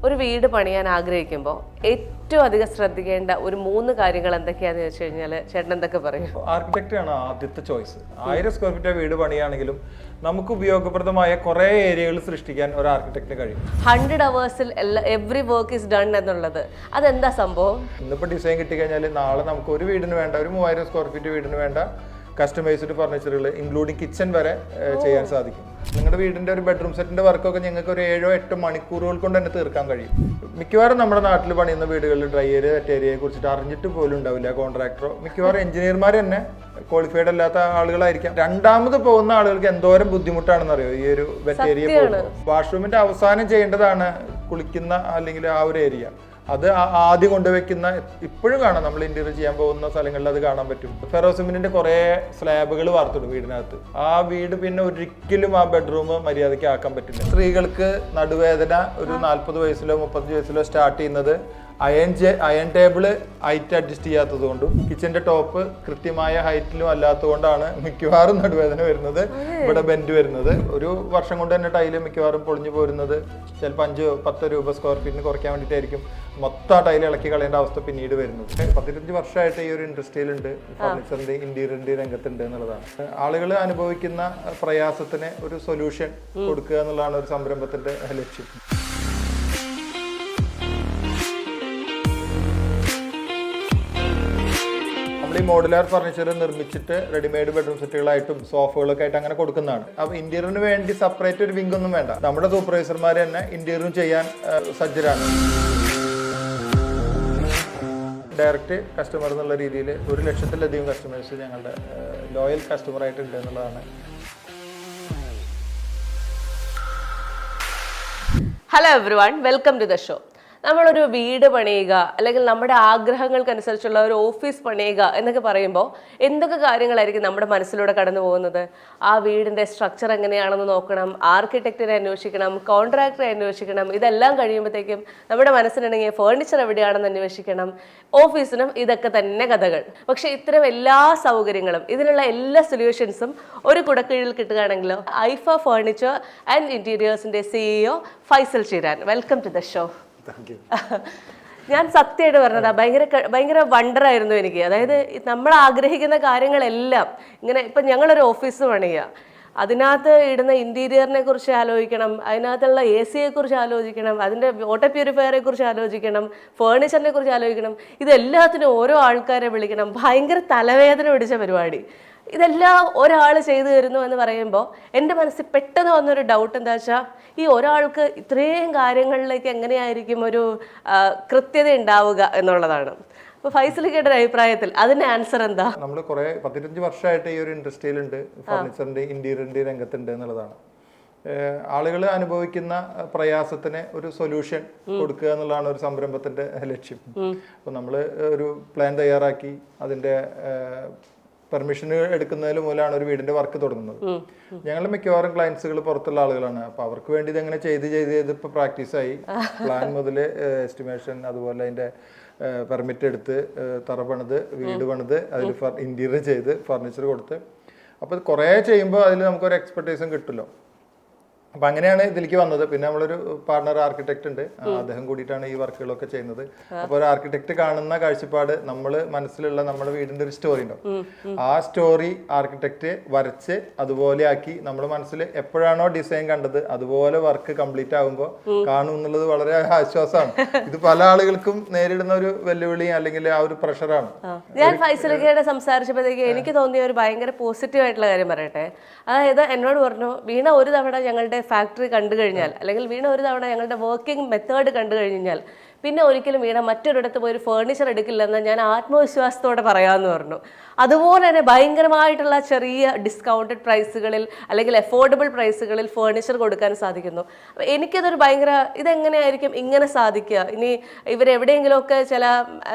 ഒരു വീട് പണിയാൻ ആഗ്രഹിക്കുമ്പോൾ ഏറ്റവും അധികം ശ്രദ്ധിക്കേണ്ട ഒരു 3 കാര്യങ്ങൾ എന്തൊക്കെയാണെന്ന് ചോദിച്ചു കഴിഞ്ഞാൽ ചേട്ടൻ എന്തൊക്കെ പറയും? ആർക്കിടെക്റ്റ് ആണ് ആദ്യത്തെ ചോയ്സ്. 1000 സ്ക്വയർ ഫീറ്റ് വീട് പണിയാണെങ്കിലും നമുക്ക് ഉപയോഗപ്രദമായ കുറെ ഏരിയകൾ സൃഷ്ടിക്കാൻ ഒരു ആർക്കിടെക്റ്റിന് കഴിയും. 100 hours every work is done എന്നുള്ളത് അതെന്താ സംഭവം? ഇന്നിപ്പോൾ ഡിസൈൻ കിട്ടിക്കഴിഞ്ഞാൽ നാളെ നമുക്ക് ഒരു വീടിന് വേണ്ട, ഒരു 3000 സ്ക്വയർ ഫീറ്റ് വീടിന് വേണ്ട കസ്റ്റമൈസ്ഡ് ഫർണിച്ചറുകൾ ഇൻക്ലൂഡിങ് കിച്ചൺ വരെ ചെയ്യാൻ സാധിക്കും. നിങ്ങളുടെ വീടിന്റെ ഒരു ബെഡ്റൂം സെറ്റിന്റെ വർക്കൊക്കെ ഞങ്ങൾക്ക് ഒരു 7-8 മണിക്കൂറുകൾ കൊണ്ട് തന്നെ തീർക്കാൻ കഴിയും. മിക്കവാറും നമ്മുടെ നാട്ടിൽ പണിയുന്ന വീടുകളിൽ ഡ്രൈ ഏരിയ വെറ്റ് ഏരിയയെ കുറിച്ചിട്ട് അറിഞ്ഞിട്ട് പോലും ഉണ്ടാവില്ല കോൺട്രാക്ടറോ. മിക്കവാറും എഞ്ചിനീയർമാർ തന്നെ ക്വാളിഫൈഡ് അല്ലാത്ത ആളുകളായിരിക്കാം. രണ്ടാമത് പോകുന്ന ആളുകൾക്ക് എന്തോരം ബുദ്ധിമുട്ടാണെന്ന് അറിയോ ഈ ഒരു വെറ്റ് ഏരിയ പോകുമ്പോൾ. വാഷ്റൂമിന്റെ അവസാനം ചെയ്യേണ്ടതാണ് കുളിക്കുന്ന അല്ലെങ്കിൽ ആ ഒരു ഏരിയ. അത് ആദ്യം കൊണ്ടുവയ്ക്കുന്ന ഇപ്പോഴും കാണാം. നമ്മൾ ഇന്റീരിയർ ചെയ്യാൻ പോകുന്ന സ്ഥലങ്ങളിൽ അത് കാണാൻ പറ്റും. ഫെറോസിമെന്റിന്റെ കുറെ സ്ലാബുകൾ വാർത്തിടും വീടിനകത്ത്. ആ വീട് പിന്നെ ഒരിക്കലും ആ ബെഡ്റൂം മര്യാദയ്ക്ക് ആക്കാൻ പറ്റില്ല. സ്ത്രീകൾക്ക് നടുവേദന ഒരു 40 വയസ്സിലോ 35 വയസ്സിലോ സ്റ്റാർട്ട് ചെയ്യുന്നത് അയൺ ടേബിള് ഹൈറ്റ് അഡ്ജസ്റ്റ് ചെയ്യാത്തത് കൊണ്ടും കിച്ചന്റെ ടോപ്പ് കൃത്യമായ ഹൈറ്റിലും അല്ലാത്തതുകൊണ്ടാണ് മിക്കവാറും നടുവേദന വരുന്നത്, ഇവിടെ ബെൻഡ് വരുന്നത്. ഒരു വർഷം കൊണ്ട് തന്നെ ടൈല് മിക്കവാറും പൊളിഞ്ഞു പോരുന്നത് ചിലപ്പോൾ 5-10 രൂപ സ്ക്വയർ ഫീറ്റിന് കുറയ്ക്കാൻ വേണ്ടിയിട്ടായിരിക്കും മൊത്തം ആ ടൈല് ഇളക്കി കളയേണ്ട അവസ്ഥ പിന്നീട് വരുന്നത്. 15 വർഷമായിട്ട് ഈ ഒരു ഇൻഡസ്ട്രിയിലുണ്ട്, ഫർണിച്ചറിന്റെ ഇന്റീരിയറിന്റെ രംഗത്തുണ്ട് എന്നുള്ളതാണ്. ആളുകൾ അനുഭവിക്കുന്ന പ്രയാസത്തിന് ഒരു സൊല്യൂഷൻ കൊടുക്കുക എന്നുള്ളതാണ് ഒരു സംരംഭത്തിന്റെ ലക്ഷ്യം. ഈ മോഡുലാർ ഫർണിച്ചർ നിർമ്മിച്ചിട്ട് റെഡിമെയ്ഡ് ബെഡ്റൂം സെറ്റുകളായിട്ടും സോഫകളൊക്കെ ആയിട്ട് അങ്ങനെ കൊടുക്കുന്നതാണ്. അപ്പൊ ഇന്റീരിയറിന് വേണ്ടി സെപ്പറേറ്റ് ഒരു വിംഗ് ഒന്നും വേണ്ട. നമ്മുടെ സൂപ്പർവൈസർമാർ തന്നെ ഇന്റീരിയറും ചെയ്യാൻ സജ്ജരാണ്. ഡയറക്റ്റ് കസ്റ്റമർ എന്നുള്ള രീതിയിൽ 1 ലക്ഷത്തിലധികം കസ്റ്റമേഴ്സ് ഞങ്ങളുടെ ലോയൽ കസ്റ്റമർ ആയിട്ടുണ്ട് എന്നുള്ളതാണ്. Hello everyone, welcome to the show. നമ്മളൊരു വീട് പണിയുക അല്ലെങ്കിൽ നമ്മുടെ ആഗ്രഹങ്ങൾക്കനുസരിച്ചുള്ള ഒരു ഓഫീസ് പണിയുക എന്നൊക്കെ പറയുമ്പോൾ എന്തൊക്കെ കാര്യങ്ങളായിരിക്കും നമ്മുടെ മനസ്സിലൂടെ കടന്നു പോകുന്നത്? ആ വീടിൻ്റെ സ്ട്രക്ചർ എങ്ങനെയാണെന്ന് നോക്കണം, ആർക്കിടെക്റ്റിനെ അന്വേഷിക്കണം, കോൺട്രാക്ടറെ അന്വേഷിക്കണം. ഇതെല്ലാം കഴിയുമ്പോഴത്തേക്കും നമ്മുടെ മനസ്സിനിണങ്ങിയ ഫേർണിച്ചർ എവിടെയാണെന്ന് അന്വേഷിക്കണം. ഓഫീസിനും ഇതൊക്കെ തന്നെ കഥകൾ. പക്ഷേ ഇത്തരം എല്ലാ സൗകര്യങ്ങളും ഇതിനുള്ള എല്ലാ സൊല്യൂഷൻസും ഒരു കുടക്കീഴിൽ കിട്ടുകയാണെങ്കിലോ. ഐഫ ഫർണിച്ചർ ആൻഡ് ഇന്റീരിയേഴ്സിൻ്റെ CEO Faisal Chiran, welcome to the show. ഞാൻ സത്യമായിട്ട് പറഞ്ഞതാ, ഭയങ്കര വണ്ടറായിരുന്നു എനിക്ക്. അതായത് നമ്മൾ ആഗ്രഹിക്കുന്ന കാര്യങ്ങളെല്ലാം ഇങ്ങനെ ഇപ്പം ഞങ്ങളൊരു ഓഫീസ് പണിയുക, അതിനകത്ത് ഇടുന്ന ഇന്റീരിയറിനെ കുറിച്ച് ആലോചിക്കണം, അതിനകത്തുള്ള AC കുറിച്ച് ആലോചിക്കണം, അതിൻ്റെ വാട്ടർ പ്യൂരിഫയറെ കുറിച്ച് ആലോചിക്കണം, ഫേർണിച്ചറിനെ കുറിച്ച് ആലോചിക്കണം. ഇതെല്ലാത്തിനും ഓരോ ആൾക്കാരെ വിളിക്കണം. ഭയങ്കര തലവേദന പിടിച്ച പരിപാടി. ഇതെല്ലാം ഒരാൾ ചെയ്തു തരുന്നു എന്ന് പറയുമ്പോൾ എൻ്റെ മനസ്സിൽ പെട്ടെന്ന് വന്നൊരു ഡൗട്ട് എന്താ വെച്ചാൽ, ഈ ഒരാൾക്ക് ഇത്രയും കാര്യങ്ങളിലേക്ക് എങ്ങനെയായിരിക്കും ഒരു കൃത്യത ഉണ്ടാവുക എന്നുള്ളതാണ്. അപ്പോൾ ഫൈസലിക്കയുടെ അഭിപ്രായത്തിൽ അതിൻ്റെ ആൻസർ എന്താ? നമ്മൾ കുറെ 15 വർഷമായിട്ട് ഈ ഒരു ഇൻഡസ്ട്രിയിലുണ്ട്, ഫർണിച്ചറിന്റെ ഇന്റീരിയറിന്റെ രംഗത്തുണ്ട് എന്നുള്ളതാണ്. ആളുകൾ അനുഭവിക്കുന്ന പ്രയാസത്തിന് ഒരു സൊല്യൂഷൻ കൊടുക്കുക എന്നുള്ളതാണ് ഒരു സംരംഭത്തിന്റെ ലക്ഷ്യം. അപ്പോൾ നമ്മൾ ഒരു പ്ലാൻ തയ്യാറാക്കി അതിന്റെ പെർമിഷൻ എടുക്കുന്നതിന് മൂലമാണ് ഒരു വീടിന്റെ വർക്ക് തുടങ്ങുന്നത്. ഞങ്ങളുടെ മിക്കവാറും ക്ലയൻസുകൾ പുറത്തുള്ള ആളുകളാണ്. അപ്പൊ അവർക്ക് വേണ്ടി ഇതെങ്ങനെ ചെയ്ത് ഇപ്പൊ പ്രാക്ടീസായി. പ്ലാൻ മുതൽ എസ്റ്റിമേഷൻ, അതുപോലെ അതിന്റെ പെർമിറ്റ് എടുത്ത് തറ പണിത് വീട് പണിത് അതിൽ ഇന്റീരിയർ ചെയ്ത് ഫർണിച്ചർ കൊടുത്ത്, അപ്പൊ കുറെ ചെയ്യുമ്പോൾ അതിൽ നമുക്കൊരു എക്സ്പെർട്ടൈസും കിട്ടുമല്ലോ. അപ്പൊ അങ്ങനെയാണ് ഇതിലേക്ക് വന്നത്. പിന്നെ നമ്മളൊരു പാർട്ണർ ആർക്കിടെക്ട് ഉണ്ട്, അദ്ദേഹം കൂടിയിട്ടാണ് ഈ വർക്കുകളൊക്കെ ചെയ്യുന്നത്. അപ്പൊ ഒരു ആർക്കിടെക്ട് കാണുന്ന കാഴ്ചപ്പാട് നമ്മൾ മനസ്സിലുള്ള നമ്മുടെ വീടിന്റെ ഒരു സ്റ്റോറി ഉണ്ടാവും. ആ സ്റ്റോറി ആർക്കിടെക്ട് വരച്ച് അതുപോലെ ആക്കി നമ്മൾ മനസ്സിൽ എപ്പോഴാണോ ഡിസൈൻ കണ്ടത് അതുപോലെ വർക്ക് കംപ്ലീറ്റ് ആകുമ്പോൾ കാണും എന്നുള്ളത് വളരെ ആശ്വാസമാണ്. ഇത് പല ആളുകൾക്കും നേരിടുന്ന ഒരു വെല്ലുവിളിയും അല്ലെങ്കിൽ ആ ഒരു പ്രഷറാണ്. ഞാൻ ഫൈസലിക്കയുടെ സംസാരിച്ചപ്പോഴത്തേക്ക് എനിക്ക് തോന്നിയ ഒരു ഭയങ്കര പോസിറ്റീവ് ആയിട്ടുള്ള കാര്യം പറയട്ടെ. അതായത് എന്നോട് പറഞ്ഞു, വീണ ഒരു തവണ ഞങ്ങളുടെ ഫാക്ടറി കണ്ടു കഴിഞ്ഞാൽ, അല്ലെങ്കിൽ വീണ ഒരു തവണ ഞങ്ങളുടെ വർക്കിംഗ് മെത്തേഡ് കണ്ടു കഴിഞ്ഞാൽ പിന്നെ ഒരിക്കലും വീണ മറ്റൊരിടത്ത് പോയി ഒരു ഫേർണിച്ചർ എടുക്കില്ലെന്ന് ഞാൻ ആത്മവിശ്വാസത്തോടെ പറയാമെന്ന് പറഞ്ഞു. അതുപോലെ തന്നെ ഭയങ്കരമായിട്ടുള്ള ചെറിയ ഡിസ്കൗണ്ടഡ് പ്രൈസുകളിൽ അല്ലെങ്കിൽ അഫോർഡബിൾ പ്രൈസുകളിൽ ഫേർണിച്ചർ കൊടുക്കാൻ സാധിക്കുന്നു. എനിക്കതൊരു ഇതെങ്ങനെയായിരിക്കും ഇങ്ങനെ സാധിക്കുക? ഇനി ഇവരെവിടെയെങ്കിലുമൊക്കെ ചില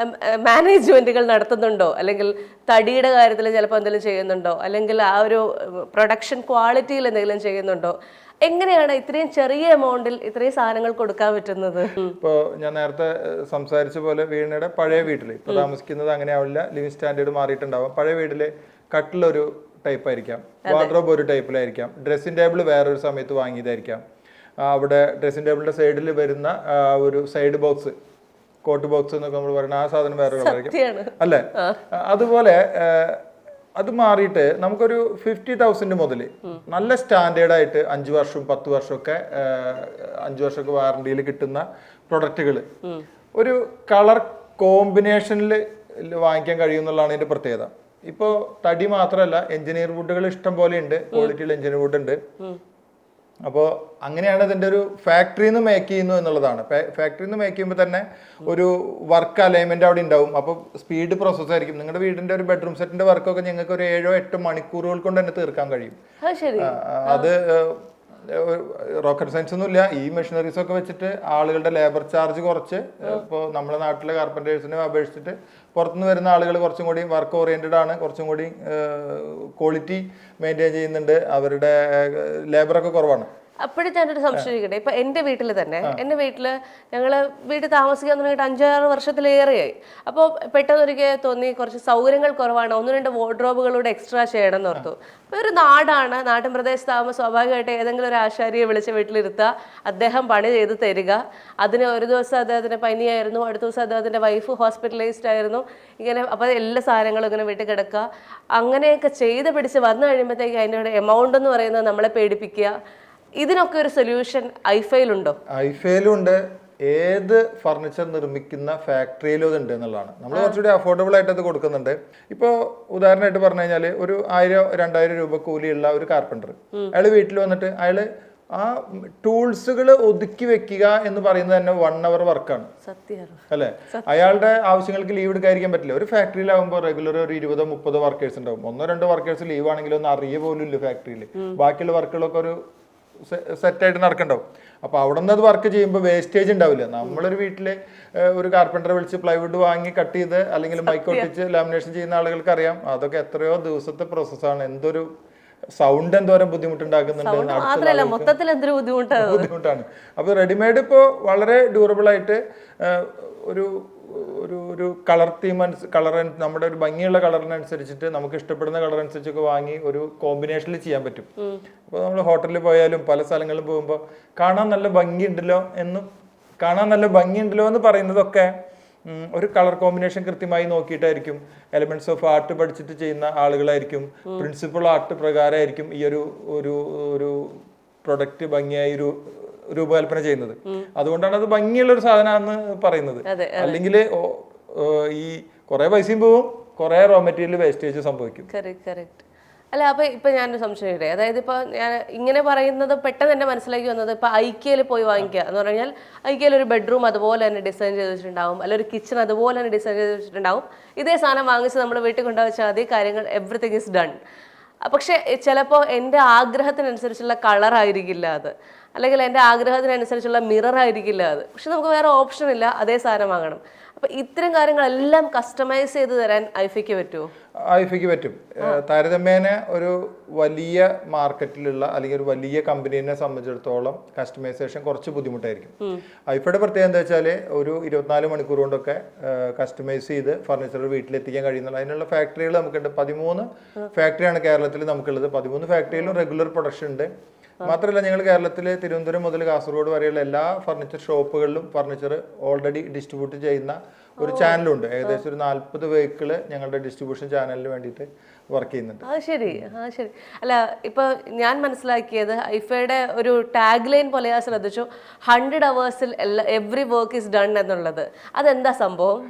മാനേജ്മെൻറ്റുകൾ നടത്തുന്നുണ്ടോ, അല്ലെങ്കിൽ തടിയുടെ കാര്യത്തിൽ ചിലപ്പോൾ എന്തെങ്കിലും ചെയ്യുന്നുണ്ടോ, അല്ലെങ്കിൽ ആ ഒരു പ്രൊഡക്ഷൻ ക്വാളിറ്റിയിൽ എന്തെങ്കിലും ചെയ്യുന്നുണ്ടോ? എങ്ങനെയാണ് ഇത്രയും ചെറിയ എമൗണ്ടിൽ ഇത്രയും സാധനങ്ങൾ കൊടുക്കാൻ പറ്റുന്നത്? ഇപ്പോൾ ഞാൻ നേരത്തെ സംസാരിച്ച പോലെ വീണയുടെ പഴയ വീട്ടിൽ ഇപ്പൊ താമസിക്കുന്നത് അങ്ങനെ ആവില്ല, ലിവിങ് സ്റ്റാൻഡേർഡ് മാറിയിട്ടുണ്ടാവും. പഴയ വീട്ടില് കട്ടിലൊരു ടൈപ്പ് ആയിരിക്കാം, വാർഡ്രോബ് ഒരു ടൈപ്പിലായിരിക്കാം, ഡ്രസ്സിംഗ് ടേബിൾ വേറൊരു സമയത്ത് വാങ്ങിയതായിരിക്കാം, അവിടെ ഡ്രസ്സിംഗ് ടേബിളിന്റെ സൈഡിൽ വരുന്ന ഒരു സൈഡ് ബോക്സ്, കോട്ട് ബോക്സ് എന്നൊക്കെ നമ്മൾ പറയുന്ന ആ സാധനം വേറെ കളറായിരിക്കും അല്ലേ. അതുപോലെ അത് മാറിയിട്ട് നമുക്കൊരു 50,000 മുതൽ നല്ല സ്റ്റാൻഡേർഡ് ആയിട്ട് 5 വർഷം 10 വർഷമൊക്കെ 5 വർഷമൊക്കെ വാറണ്ടിയിൽ കിട്ടുന്ന പ്രൊഡക്റ്റുകൾ ഒരു കളർ കോമ്പിനേഷനിൽ വാങ്ങിക്കാൻ കഴിയുമെന്നുള്ളതാണ് ഇതിന്റെ പ്രത്യേകത. ഇപ്പോൾ തടി മാത്രമല്ല, എഞ്ചിനീയർ വുഡുകൾ ഇഷ്ടം പോലെ ഉണ്ട്, ക്വാളിറ്റിയുള്ള എഞ്ചിനീയർ വുഡ് ഉണ്ട്. അപ്പോൾ അങ്ങനെയാണ് ഇതിൻ്റെ ഒരു ഫാക്ടറിയിൽ നിന്ന് മേക്ക് ചെയ്യുന്നു എന്നുള്ളതാണ്. ഫാക്ടറിയിൽ നിന്ന് മേക്ക് ചെയ്യുമ്പോൾ തന്നെ ഒരു വർക്ക് അലൈൻമെന്റ് അവിടെ ഉണ്ടാവും. അപ്പോൾ സ്പീഡ് പ്രോസസ് ആയിരിക്കും. നിങ്ങളുടെ വീടിന്റെ ഒരു ബെഡ്റൂം സെറ്റിന്റെ വർക്കൊക്കെ ഞങ്ങൾക്ക് ഒരു 7-8 മണിക്കൂറുകൾ കൊണ്ട് തന്നെ തീർക്കാൻ കഴിയും. അത് റോക്കറ്റ് സയൻസ് ഒന്നുമില്ല. ഈ മെഷീനറീസ് ഒക്കെ വെച്ചിട്ട് ആളുകളുടെ ലേബർ ചാർജ് കുറച്ച്, ഇപ്പോൾ നമ്മുടെ നാട്ടിലെ കാർപ്പൻറ്റേഴ്സിനെ അപേക്ഷിച്ചിട്ട് പുറത്തുനിന്ന് വരുന്ന ആളുകൾ കുറച്ചും കൂടി വർക്ക് ഓറിയന്റഡ് ആണ്, കുറച്ചും കൂടി ക്വാളിറ്റി മെയിൻറ്റെയിൻ ചെയ്യുന്നുണ്ട്, അവരുടെ ലേബറൊക്കെ കുറവാണ്. അപ്പോഴും ഞാനൊരു സംശയം ചോദിക്കട്ടെ. ഇപ്പൊ എന്റെ വീട്ടിൽ തന്നെ, എന്റെ വീട്ടില് ഞങ്ങള് വീട്ടിൽ താമസിക്കാൻ തുടങ്ങിയിട്ട് 5-6 വർഷത്തിലേറെയായി. അപ്പോൾ പെട്ടെന്ന് ഒരിക്കൽ തോന്നി കുറച്ച് സൗകര്യങ്ങൾ കുറവാണ്, 1-2 വാർഡ്രോബുകളൂടെ എക്സ്ട്രാ ചെയ്യണം എന്ന് ഓർത്തു. ഇപ്പൊ ഒരു നാടാണ്, നാട്ടിൻ പ്രദേശത്താകുമ്പോൾ സ്വാഭാവികമായിട്ട് ഏതെങ്കിലും ഒരു ആശാരിയെ വിളിച്ച് വീട്ടിലിരുത്തുക, അദ്ദേഹം പണി ചെയ്ത് തരിക. അതിന് ഒരു ദിവസം അദ്ദേഹത്തിന് പനിയായിരുന്നു, അടുത്ത ദിവസം അദ്ദേഹത്തിന്റെ വൈഫ് ഹോസ്പിറ്റലൈസ്ഡ് ആയിരുന്നു. ഇങ്ങനെ അപ്പോൾ എല്ലാ സാധനങ്ങളും ഇങ്ങനെ വീട്ടിൽ കിടക്കുക. അങ്ങനെയൊക്കെ ചെയ്ത് പിടിച്ച് വന്നു കഴിയുമ്പോഴത്തേക്ക് അതിൻ്റെ എമൗണ്ട് എന്ന് പറയുന്നത് നമ്മളെ പേടിപ്പിക്കുക. ഇതിനൊക്കെ ഒരു സൊല്യൂഷൻ ഐഫയിലുണ്ടോ? ഐഫയിലും ഉണ്ട്, ഏത് ഫർണിച്ചർ നിർമ്മിക്കുന്ന ഫാക്ടറിയിലും അത് ഉണ്ട് എന്നുള്ളതാണ്. നമ്മൾ കുറച്ചുകൂടി അഫോർഡബിൾ ആയിട്ട് അത് കൊടുക്കുന്നുണ്ട്. ഇപ്പോൾ ഉദാഹരണമായിട്ട് പറഞ്ഞു കഴിഞ്ഞാൽ ഒരു 1000-2000 രൂപ കൂലിയുള്ള ഒരു കാർപ്പൻറ്റർ, അയാൾ വീട്ടിൽ വന്നിട്ട് അയാൾ ആ ടൂൾസുകൾ ഒതുക്കി വെക്കുക എന്ന് പറയുന്നത് തന്നെ 1 hour വർക്കാണ് അല്ലേ. അയാളുടെ ആവശ്യങ്ങൾക്ക് ലീവ് എടുക്കാതിരിക്കാൻ പറ്റില്ല. ഒരു ഫാക്ടറിയിലാവുമ്പോൾ റെഗുലർ ഒരു 20-30 വർക്കേഴ്സ് ഉണ്ടാവും. 1-2 വർക്കേഴ്സ് ലീവ് ആണെങ്കിലും ഒന്നും അറിയ പോലും ഇല്ല ഫാക്ടറിയിൽ. ബാക്കിയുള്ള വർക്കുകളൊക്കെ ഒരു സെറ്റായിട്ട് നടക്കണ്ടാവും. അപ്പോൾ അവിടെ നിന്ന് അത് വർക്ക് ചെയ്യുമ്പോൾ വേസ്റ്റേജ് ഉണ്ടാവില്ല. നമ്മളൊരു വീട്ടിൽ ഒരു കാർപ്പൻറ്ററെ വിളിച്ച് പ്ലൈവുഡ് വാങ്ങി കട്ട് ചെയ്ത് അല്ലെങ്കിൽ മൈക്കൊട്ടിച്ച് ലാമിനേഷൻ ചെയ്യുന്ന ആളുകൾക്ക് അറിയാം അതൊക്കെ എത്രയോ ദിവസത്തെ പ്രോസസ്സാണ്. എന്തൊരു സൗണ്ട് എന്തോരം ബുദ്ധിമുട്ടുണ്ടാക്കുന്നുണ്ട്, ബുദ്ധിമുട്ടാണ്. അപ്പോൾ റെഡിമെയ്ഡ് ഇപ്പോൾ വളരെ ഡ്യൂറബിൾ ആയിട്ട് ഒരു ഒരു ഒരു കളർ തീം നമ്മുടെ ഒരു ഭംഗിയുള്ള കളറിനനുസരിച്ചിട്ട് നമുക്ക് ഇഷ്ടപ്പെടുന്ന കളർ അനുസരിച്ചൊക്കെ വാങ്ങി ഒരു കോമ്പിനേഷനിൽ ചെയ്യാൻ പറ്റും. അപ്പോൾ നമ്മൾ ഹോട്ടലിൽ പോയാലും പല സ്ഥലങ്ങളിലും പോകുമ്പോൾ കാണാൻ നല്ല ഭംഗിയുണ്ടല്ലോ എന്ന് പറയുന്നതൊക്കെ ഒരു കളർ കോമ്പിനേഷൻ കൃത്യമായി നോക്കിയിട്ടായിരിക്കും. എലമെന്റ്സ് ഓഫ് ആർട്ട് പഠിച്ചിട്ട് ചെയ്യുന്ന ആളുകളായിരിക്കും, പ്രിൻസിപ്പൾ ആർട്ട് പ്രകാരമായിരിക്കും ഈ ഒരു പ്രൊഡക്റ്റ് ഭംഗിയായി രൂപകൽപ്പന ചെയ്യുന്നത്. അതുകൊണ്ടാണ് അത് ഭംഗിയുള്ള ഒരു സാധനമാണെന്ന് പറയുന്നത്. അല്ലെങ്കിൽ ഈ കുറെ പൈസയും പോവും, കുറെ റോ മെറ്റീരിയൽ വേസ്റ്റേജ് സംഭവിക്കും. അല്ല, അപ്പൊ ഇപ്പൊ ഞാനൊരു സംശയം ഇല്ലേ, അതായത് ഇപ്പൊ ഞാൻ ഇങ്ങനെ പറയുന്നത് പെട്ടെന്ന് എന്റെ മനസ്സിലേക്ക് വന്നത്, ഇപ്പൊ ഐക്യയിൽ പോയി വാങ്ങിക്കുക എന്ന് പറഞ്ഞാൽ ഐക്യയിൽ ഒരു ബെഡ്റൂം അതുപോലെ തന്നെ ഡിസൈൻ ചെയ്ത് വെച്ചിട്ടുണ്ടാവും, അല്ലെങ്കിൽ ഒരു കിച്ചൺ അതുപോലെ തന്നെ ഡിസൈൻ ചെയ്ത് വെച്ചിട്ടുണ്ടാവും. ഇതേ സാധനം വാങ്ങിച്ച് നമ്മൾ വീട്ടിൽ കൊണ്ടുവച്ചാൽ മതി, കാര്യങ്ങൾ എവറിത്തിങ് ഈസ് ഡൺ. പക്ഷെ ചിലപ്പോൾ എൻ്റെ ആഗ്രഹത്തിനനുസരിച്ചുള്ള കളറായിരിക്കില്ല അത്, അല്ലെങ്കിൽ എൻ്റെ ആഗ്രഹത്തിനനുസരിച്ചുള്ള മിറർ ആയിരിക്കില്ല അത്. പക്ഷെ നമുക്ക് വേറെ ഓപ്ഷൻ ഇല്ല, അതേ സാധനം വാങ്ങണം. അപ്പൊ ഇത്തരം കാര്യങ്ങളെല്ലാം കസ്റ്റമൈസ് ചെയ്ത് തരാൻ ഐഫയ്ക്ക് പറ്റുമോ? ഐഫയ്ക്ക് പറ്റും. താരതമ്യേന ഒരു വലിയ മാർക്കറ്റിലുള്ള അല്ലെങ്കിൽ ഒരു വലിയ കമ്പനീനെ സംബന്ധിച്ചിടത്തോളം കസ്റ്റമൈസേഷൻ കുറച്ച് ബുദ്ധിമുട്ടായിരിക്കും. ഐഫയുടെ പ്രത്യേകത എന്താ വെച്ചാൽ ഒരു 24 മണിക്കൂർ കൊണ്ടൊക്കെ കസ്റ്റമൈസ് ചെയ്ത് ഫർണിച്ചർ വീട്ടിലെത്തിക്കാൻ കഴിയുന്നുള്ളൂ. അതിനുള്ള ഫാക്ടറികൾ നമുക്കുണ്ട്. 13 ഫാക്ടറിയാണ് കേരളത്തിൽ നമുക്കുള്ളത്. 13 ഫാക്ടറിയിലും റെഗുലർ പ്രൊഡക്ഷൻ ഉണ്ട്. മാത്രമല്ല, ഞങ്ങൾ കേരളത്തിൽ തിരുവനന്തപുരം മുതൽ കാസർഗോഡ് വരെയുള്ള എല്ലാ ഫർണിച്ചർ ഷോപ്പുകളിലും ഫർണിച്ചർ ഓൾറെഡി ഡിസ്ട്രിബ്യൂട്ട് ചെയ്യുന്ന ഒരു ചാനലുണ്ട്. ഏകദേശം ഒരു 40 വെഹിക്കിൾ ഞങ്ങളുടെ ഡിസ്ട്രിബ്യൂഷൻ ചാനലിന് വേണ്ടിയിട്ട് വർക്ക് ചെയ്യുന്നുണ്ട്. ശരി. അല്ല, ഇപ്പൊ ഞാൻ മനസ്സിലാക്കിയത് ഐഫയുടെ ഒരു ടാഗ് ലൈൻ പോലെ ഞാൻ ശ്രദ്ധിച്ചു, 100 hours every work is done എന്നുള്ളത്. അതെന്താ സംഭവം?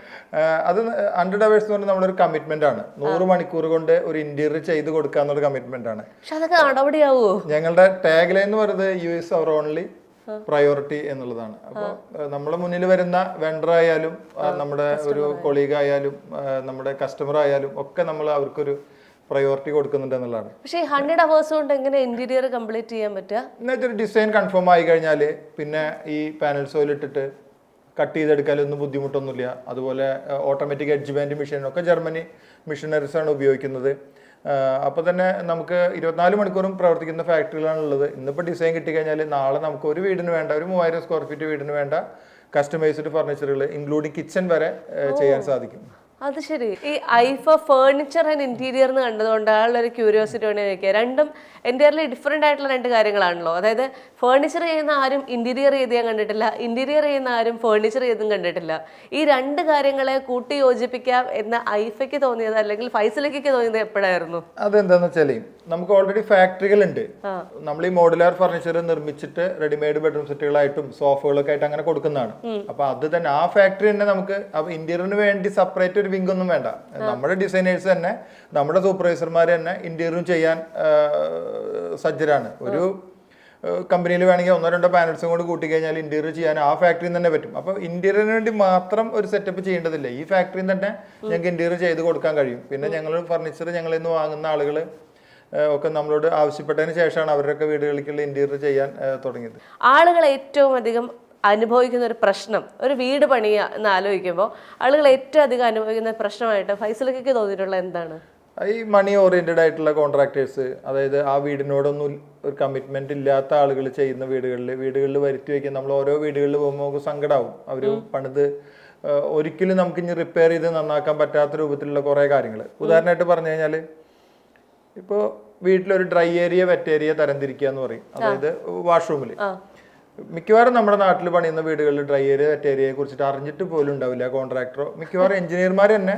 അത് 100 hours എന്ന് പറഞ്ഞാൽ നമ്മളൊരു കമ്മിറ്റ്മെന്റ് ആണ്. 100 മണിക്കൂർ കൊണ്ട് ഒരു ഇന്റീരിയർ ചെയ്ത് കൊടുക്കുക എന്നൊരു കമ്മിറ്റ്മെന്റ് ആണ്. പക്ഷെ അതൊക്കെ നടപടിയാവോ? ഞങ്ങളുടെ ടാഗ് ലൈൻ എന്ന് പറയുന്നത് US അവർ ഓൺലി പ്രയോറിറ്റി എന്നുള്ളതാണ്. അപ്പോൾ നമ്മളെ മുന്നിൽ വരുന്ന വെണ്ടർ ആയാലും നമ്മുടെ ഒരു കൊളീഗ് ആയാലും നമ്മുടെ കസ്റ്റമർ ആയാലും ഒക്കെ നമ്മൾ അവർക്കൊരു പ്രയോറിറ്റി കൊടുക്കുന്നുണ്ട് എന്നുള്ളതാണ്. പക്ഷേ 100 hours കൊണ്ട് എങ്ങനെ ഇന്റീരിയർ കംപ്ലീറ്റ് ചെയ്യാൻ പറ്റുക? എന്നുവെച്ചാൽ ഡിസൈൻ കൺഫേം ആയി കഴിഞ്ഞാൽ പിന്നെ ഈ പാനൽ സോയിൽ ഇട്ടിട്ട് കട്ട് ചെയ്തെടുക്കാനൊന്നും ബുദ്ധിമുട്ടൊന്നുമില്ല. അതുപോലെ ഓട്ടോമാറ്റിക് എഡ്ജ്മെന്റ് മെഷീനൊക്കെ ജർമ്മനി മെഷീനറീസ് ആണ് ഉപയോഗിക്കുന്നത്. അപ്പോൾ തന്നെ നമുക്ക് 24 മണിക്കൂറും പ്രവർത്തിക്കുന്ന ഫാക്ടറികളാണുള്ളത്. ഇന്നിപ്പോൾ ഡിസൈൻ കിട്ടിക്കഴിഞ്ഞാൽ നാളെ നമുക്ക് ഒരു വീടിന് വേണ്ട, ഒരു 3000 സ്ക്വയർ ഫീറ്റ് വീടിന് വേണ്ട കസ്റ്റമൈസ്ഡ് ഫർണിച്ചറുകൾ ഇൻക്ലൂഡിങ് കിച്ചൺ വരെ ചെയ്യാൻ സാധിക്കും. അത് ശരി. ഈ ഐഫ ഫേർണിച്ചർ ആൻഡ് ഇന്റീരിയർ എന്ന് കണ്ടതുകൊണ്ട് ആളൊരു ക്യൂരിയോസിറ്റി വേണ്ടി ചോദിക്കുക. രണ്ടും എൻ്റയർലി ഡിഫറെൻ്റ് ആയിട്ടുള്ള രണ്ട് കാര്യങ്ങളാണല്ലോ. അതായത് ഫേർണിച്ചർ ചെയ്യുന്ന ആരും ഇന്റീരിയർ ചെയ്ത് ഞാൻ കണ്ടിട്ടില്ല, ഇന്റീരിയർ ചെയ്യുന്ന ആരും ഫേർണിച്ചർ ചെയ്തും കണ്ടിട്ടില്ല. ഈ രണ്ട് കാര്യങ്ങളെ കൂട്ടി യോജിപ്പിക്കാം എന്ന് ഐഫയ്ക്ക് തോന്നിയത് അല്ലെങ്കിൽ ഫൈസലിക്ക് തോന്നിയത് എപ്പോഴായിരുന്നു? അതെന്താന്ന് വെച്ചാല് നമുക്ക് ഓൾറെഡി ഫാക്ടറികൾ ഉണ്ട്. നമ്മൾ ഈ മോഡുലാർ ഫർണിച്ചർ നിർമ്മിച്ചിട്ട് റെഡിമെയ്ഡ് ബെഡ്റൂം സെറ്റുകളായിട്ടും സോഫകളൊക്കെ ആയിട്ട് അങ്ങനെ കൊടുക്കുന്നതാണ്. അപ്പൊ അത് തന്നെ ആ ഫാക്ടറി തന്നെ നമുക്ക് ഇന്റീരിയറിന് വേണ്ടി സെപ്പറേറ്റ് ഒരു വിങ് ഒന്നും വേണ്ട. നമ്മുടെ ഡിസൈനേഴ്സ് തന്നെ നമ്മുടെ സൂപ്പർവൈസർമാർ തന്നെ ഇന്റീരിയറും ചെയ്യാൻ സജ്ജരാണ്. ഒരു കമ്പനിയിൽ വേണമെങ്കിൽ 1-2 പാനൽസും കൂടി കൂട്ടിക്കഴിഞ്ഞാൽ ഇന്റീരിയർ ചെയ്യാൻ ആ ഫാക്ടറിയിൽ തന്നെ പറ്റും. അപ്പോൾ ഇന്റീരിയറിന് വേണ്ടി മാത്രം ഒരു സെറ്റപ്പ് ചെയ്യേണ്ടതില്ല. ഈ ഫാക്ടറിയിൽ തന്നെ ഞങ്ങൾക്ക് ഇന്റീരിയർ ചെയ്ത് കൊടുക്കാൻ കഴിയും. പിന്നെ ഞങ്ങൾ ഫർണിച്ചർ ഞങ്ങളിൽ നിന്ന് വാങ്ങുന്ന ആളുകൾ ഒക്കെ നമ്മളോട് ആവശ്യപ്പെട്ടതിന് ശേഷമാണ് അവരുടെയൊക്കെ വീടുകളിലേക്കുള്ള ഇന്റീരിയർ ചെയ്യാൻ തുടങ്ങിയത്. ആളുകൾ ഏറ്റവും അധികം അനുഭവിക്കുന്ന ഒരു പ്രശ്നം, ഒരു വീട് പണിയുക എന്ന് ആലോചിക്കുമ്പോൾ ആളുകൾ ഏറ്റവും അധികം അനുഭവിക്കുന്ന പ്രശ്നമായിട്ട് ഫൈസലിക്ക് തോന്നിയിട്ടുള്ള എന്താണ്? ഈ മണി ഓറിയന്റഡ് ആയിട്ടുള്ള കോൺട്രാക്ടേഴ്സ്, അതായത് ആ വീടിനോടൊന്നും ഒരു കമ്മിറ്റ്മെന്റ് ഇല്ലാത്ത ആളുകൾ ചെയ്യുന്ന വീടുകളിൽ വരുത്തി വയ്ക്കാൻ നമ്മൾ ഓരോ വീടുകളിൽ പോകുമ്പോൾ നമുക്ക് സങ്കടമാവും. അവർ പണിത് ഒരിക്കലും നമുക്ക് ഇനി റിപ്പയർ ചെയ്ത് നന്നാക്കാൻ പറ്റാത്ത രൂപത്തിലുള്ള കുറേ കാര്യങ്ങൾ. ഉദാഹരണമായിട്ട് പറഞ്ഞു കഴിഞ്ഞാൽ ഇപ്പോൾ വീട്ടിലൊരു ഡ്രൈ ഏരിയ വെറ്റ് ഏരിയ തരംതിരിക്കുക എന്ന് പറയും. അതായത് വാഷ്റൂമിൽ മിക്കവാറും നമ്മുടെ നാട്ടിൽ പണിയുന്ന വീടുകളിൽ ഡ്രൈ ഏരിയ വെറ്റ് ഏരിയയെ കുറിച്ചിട്ട് അറിഞ്ഞിട്ട് പോലും ഉണ്ടാവില്ല കോൺട്രാക്ടറോ. മിക്കവാറും എഞ്ചിനീയർമാർ തന്നെ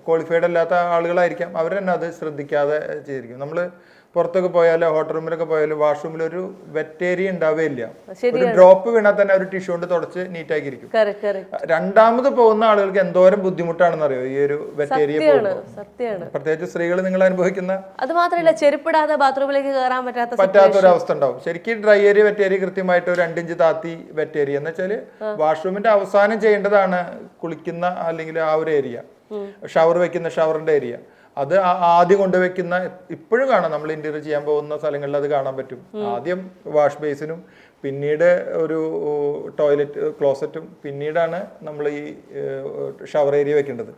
ക്വാളിഫൈഡ് അല്ലാത്ത ആളുകളായിരിക്കാം, അവർ തന്നെ അത് ശ്രദ്ധിക്കാതെ ചെയ്തിരിക്കും. നമ്മൾ പുറത്തൊക്കെ പോയാലോ ഹോട്ടൽ റൂമിലൊക്കെ പോയാലും വാഷ്റൂമിൽ ഒരു വെറ്റ് ഏരിയ ഉണ്ടാവുകയില്ല. ഒരു ഡ്രോപ്പ് വീണാൽ തന്നെ ഒരു ടിഷ്യൂ കൊണ്ട് തുടച്ച് നീറ്റാക്കിയിരിക്കും. രണ്ടാമത് പോകുന്ന ആളുകൾക്ക് എന്തോരം ബുദ്ധിമുട്ടാണെന്ന് അറിയോ ഈ ഒരു വെറ്റ് ഏരിയ. പ്രത്യേകിച്ച് സ്ത്രീകൾ നിങ്ങൾ അനുഭവിക്കുന്ന, അത് മാത്രമല്ല ചെരുപ്പിടാതെ ബാത്റൂമിലേക്ക് കയറാൻ പറ്റാത്തൊരവസ്ഥ ഉണ്ടാവും. ശരിക്കും ഡ്രൈ ഏരിയ വെറ്റ് ഏരിയ കൃത്യമായിട്ട് ഒരു 2 ഇഞ്ച് താത്തി വെറ്റ് ഏരിയ എന്ന് വെച്ചാൽ വാഷ്റൂമിന്റെ അവസാനം ചെയ്യേണ്ടതാണ് കുളിക്കുന്ന അല്ലെങ്കിൽ ആ ഒരു ഏരിയ, ഷവർ വെക്കുന്ന ഷവറിന്റെ ഏരിയ. അത് ആദ്യം കൊണ്ടുവയ്ക്കുന്ന ഇപ്പോഴും കാണാം. നമ്മൾ ഇന്റീരിയർ ചെയ്യാൻ പോകുന്ന സ്ഥലങ്ങളിൽ അത് കാണാൻ പറ്റും. ആദ്യം വാഷ് ബേസിനും പിന്നീട് ഒരു ടോയ്ലറ്റ് ക്ലോസറ്റും പിന്നീടാണ് നമ്മൾ ഈ ഷവർ ഏരിയ വെക്കേണ്ടത്.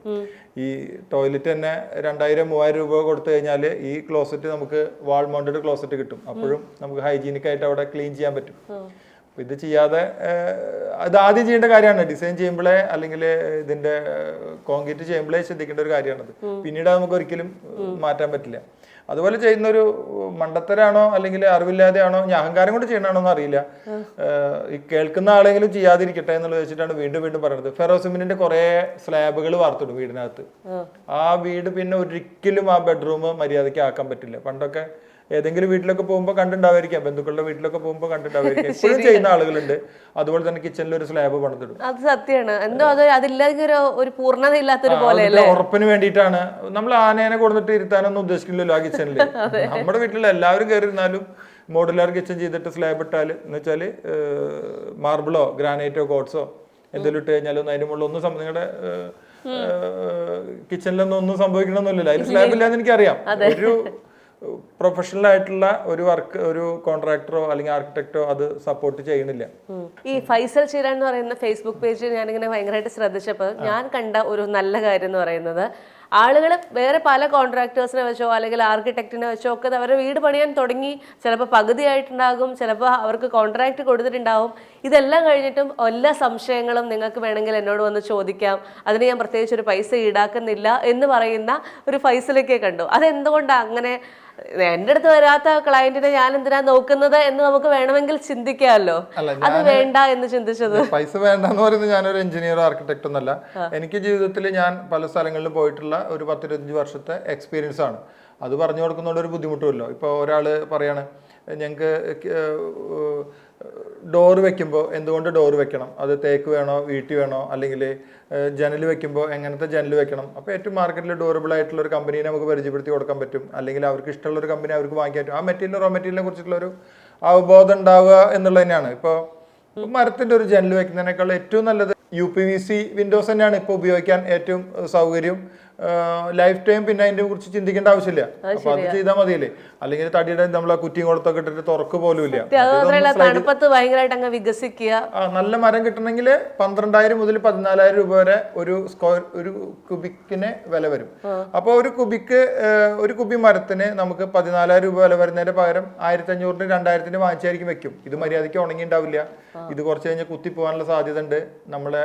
ഈ ടോയ്ലറ്റ് തന്നെ 2000-3000 രൂപ കൊടുത്തു കഴിഞ്ഞാൽ ഈ ക്ലോസറ്റ് നമുക്ക് വാൾ മൗണ്ടഡ് ക്ലോസറ്റ് കിട്ടും. അപ്പോഴും നമുക്ക് ഹൈജീനിക് ആയിട്ട് അവിടെ ക്ലീൻ ചെയ്യാൻ പറ്റും. ഇത് ചെയ്യാതെ അത് ആദ്യം ചെയ്യേണ്ട കാര്യമാണ്. ഡിസൈൻ ചെയ്യുമ്പോഴേ അല്ലെങ്കിൽ ഇതിന്റെ കോൺക്രീറ്റ് ചെയ്യുമ്പോഴേ ശ്രദ്ധിക്കേണ്ട ഒരു കാര്യമാണത്. പിന്നീട് നമുക്ക് ഒരിക്കലും മാറ്റാൻ പറ്റില്ല. അതുപോലെ ചെയ്യുന്നൊരു മണ്ടത്തരാണോ അല്ലെങ്കിൽ അറിവില്ലാതെയാണോ, ഞാൻ അഹങ്കാരം കൊണ്ട് ചെയ്യണമാണോ എന്ന് അറിയില്ല. ഈ കേൾക്കുന്ന ആളെങ്കിലും ചെയ്യാതിരിക്കട്ടെ എന്നുള്ളത് വെച്ചിട്ടാണ് വീണ്ടും വീണ്ടും പറയുന്നത്. ഫെറോസിമെന്റിന്റെ കുറെ സ്ലാബുകൾ വാർത്തിടും വീടിനകത്ത്. ആ വീട് പിന്നെ ഒരിക്കലും ആ ബെഡ്റൂം മര്യാദയ്ക്ക് ആക്കാൻ പറ്റില്ല. പണ്ടൊക്കെ ഏതെങ്കിലും വീട്ടിലൊക്കെ പോകുമ്പോൾ കണ്ടിട്ടുണ്ടാവായിരിക്കാം, ബന്ധുക്കളുടെ വീട്ടിലൊക്കെ പോകുമ്പോൾ കണ്ടിട്ടുണ്ടാവായിരിക്കാം. ഇപ്പോഴും ചെയ്യുന്ന ആളുകളുണ്ട്. അതുപോലെ തന്നെ കിച്ചണിൽ ഒരു സ്ലാബ് പണിതിടും. അത് സത്യമാണ്. എന്തോ അത് അതില്ലെങ്കിൽ ഒരു പൂർണ്ണത ഇല്ലാത്തൊരു പോലെ ഉറപ്പിന് വേണ്ടിയിട്ടാണ്. നമ്മൾ ആനേനെ കൊടുത്തിട്ട് ഇരുത്താനൊന്നും ഉദ്ദേശിക്കില്ലല്ലോ ആ കിച്ചണിൽ. നമ്മുടെ വീട്ടിൽ എല്ലാവരും കയറിയിരുന്നാലും മോഡുലാർ കിച്ചൺ ചെയ്തിട്ട് സ്ലാബ് ഇട്ടാൽ എന്ന് വെച്ചാൽ മാർബിളോ ഗ്രാനൈറ്റോ കോട്ട്സോ എന്തെങ്കിലും ഇട്ട് കഴിഞ്ഞാലൊന്നും അതിന് മുകളിൽ ഒന്നും നിങ്ങളുടെ കിച്ചണിലൊന്നും ഒന്നും സംഭവിക്കണമെന്നില്ലല്ലോ. അതിൽ സ്ലാബ് ഇല്ലാന്ന് എനിക്കറിയാം. ഒരു പ്രൊഫഷണൽ ആയിട്ടുള്ള ഒരു വർക്ക് ഒരു കോൺട്രാക്ടറോ അല്ലെങ്കിൽ ആർക്കിടെക്റ്റോ അത് സപ്പോർട്ട് ചെയ്യണില്ല. ഈ ഫൈസൽ ചിരാൻ എന്ന് പറയുന്ന ഫേസ്ബുക്ക് പേജ് ഞാനിങ്ങനെ ഭയങ്കരമായിട്ട് ശ്രദ്ധിച്ചപ്പോൾ ഞാൻ കണ്ട ഒരു നല്ല കാര്യം എന്ന് പറയുന്നത്, ആളുകൾ വേറെ പല കോൺട്രാക്ടേഴ്സിനെ വെച്ചോ അല്ലെങ്കിൽ ആർക്കിടെക്റ്റിനെ വെച്ചോ ഒക്കെ അവരുടെ വീട് പണിയാൻ തുടങ്ങി. ചിലപ്പോൾ പകുതിയായിട്ടുണ്ടാകും, ചിലപ്പോൾ അവർക്ക് കോൺട്രാക്ട് കൊടുത്തിട്ടുണ്ടാവും. ഇതെല്ലാം കഴിഞ്ഞിട്ടും എല്ലാ സംശയങ്ങളും നിങ്ങൾക്ക് വേണമെങ്കിൽ എന്നോട് വന്ന് ചോദിക്കാം, അതിന് ഞാൻ പ്രത്യേകിച്ച് ഒരു പൈസ ഈടാക്കുന്നില്ല എന്ന് പറയുന്ന ഒരു ഫൈസലൊക്കെ കണ്ടു. അതെന്തുകൊണ്ടാണ് അങ്ങനെ? എന്റെ അടുത്ത് വരാത്ത ക്ലയന്റിനെ ഞാൻ എന്തിനാ നോക്കുന്നത് എന്ന് നമുക്ക് വേണമെങ്കിൽ ചിന്തിക്കാമല്ലോ. അത് വേണ്ട എന്ന് ചിന്തിച്ചത്. പൈസ വേണ്ടെന്ന് പറയുന്നത് ഞാനൊരു എഞ്ചിനീയർ ആർക്കിടെക്ട് ഒന്നല്ല. എനിക്ക് ജീവിതത്തിൽ ഞാൻ പല സ്ഥലങ്ങളിലും പോയിട്ടുള്ള ഒരു 10-25 വർഷത്തെ എക്സ്പീരിയൻസ് ആണ്. അത് പറഞ്ഞു കൊടുക്കുന്നതുകൊണ്ട് ഒരു ബുദ്ധിമുട്ടുമല്ലോ. ഇപ്പോൾ ഒരാൾ പറയാണ് ഞങ്ങൾക്ക് ഡോറ് വെക്കുമ്പോൾ എന്തുകൊണ്ട് ഡോറ് വെക്കണം, അത് തേക്ക് വേണോ വീട്ടി വേണോ, അല്ലെങ്കിൽ ജനൽ വെക്കുമ്പോൾ എങ്ങനത്തെ ജനൽ വെക്കണം. അപ്പോൾ ഏറ്റവും മാർക്കറ്റിൽ ഡ്യൂറബിൾ ആയിട്ടുള്ള ഒരു കമ്പനീനെ നമുക്ക് പരിചയപ്പെടുത്തി കൊടുക്കാൻ പറ്റും. അല്ലെങ്കിൽ അവർക്ക് ഇഷ്ടമുള്ള ഒരു കമ്പനി അവർക്ക് വാങ്ങിക്കാൻ പറ്റും. ആ മെറ്റീരിയൽ റോ മെറ്റീരിയലിനെ കുറിച്ചിട്ടുള്ളൊരു അവബോധം ഉണ്ടാവുക എന്നുള്ളത് തന്നെയാണ്. ഇപ്പോൾ മരത്തിൻ്റെ ഒരു ജനൽ വെക്കുന്നതിനേക്കാൾ ഏറ്റവും നല്ലത് UPVC വിൻഡോസ് തന്നെയാണ് ഇപ്പോൾ ഉപയോഗിക്കാൻ ഏറ്റവും സൗകര്യം. ലൈഫ് ടൈം പിന്നെ അതിനെ കുറിച്ച് ചിന്തിക്കേണ്ട ആവശ്യമില്ല. അപ്പൊ അത് ചെയ്താൽ മതിയല്ലേ. അല്ലെങ്കിൽ തടിയുടെ നമ്മൾ ആ കുറ്റിയും കൊടുത്തൊക്കെ ഇട്ടിട്ട് തുറക്ക് പോലും ഇല്ല. തണുപ്പത്ത് ഭയങ്കരമായിട്ട് അങ്ങ് വികസിക്കുക. നല്ല മരം കിട്ടണമെങ്കിൽ 12,000 മുതൽ 14,000 രൂപ വരെ ഒരു കുബിക്കിന് വില വരും. അപ്പോൾ ഒരു കുബി മരത്തിന് നമുക്ക് 14,000 രൂപ വില വരുന്നതിന് പകരം 1,500-ന് 2,000-ന് വാങ്ങിച്ചായിരിക്കും വെക്കും. ഇത് മര്യാദയ്ക്ക് ഉണങ്ങി ഉണ്ടാവില്ല. ഇത് കുറച്ച് കഴിഞ്ഞ് കുത്തിപ്പോകാനുള്ള സാധ്യത ഉണ്ട്. നമ്മളെ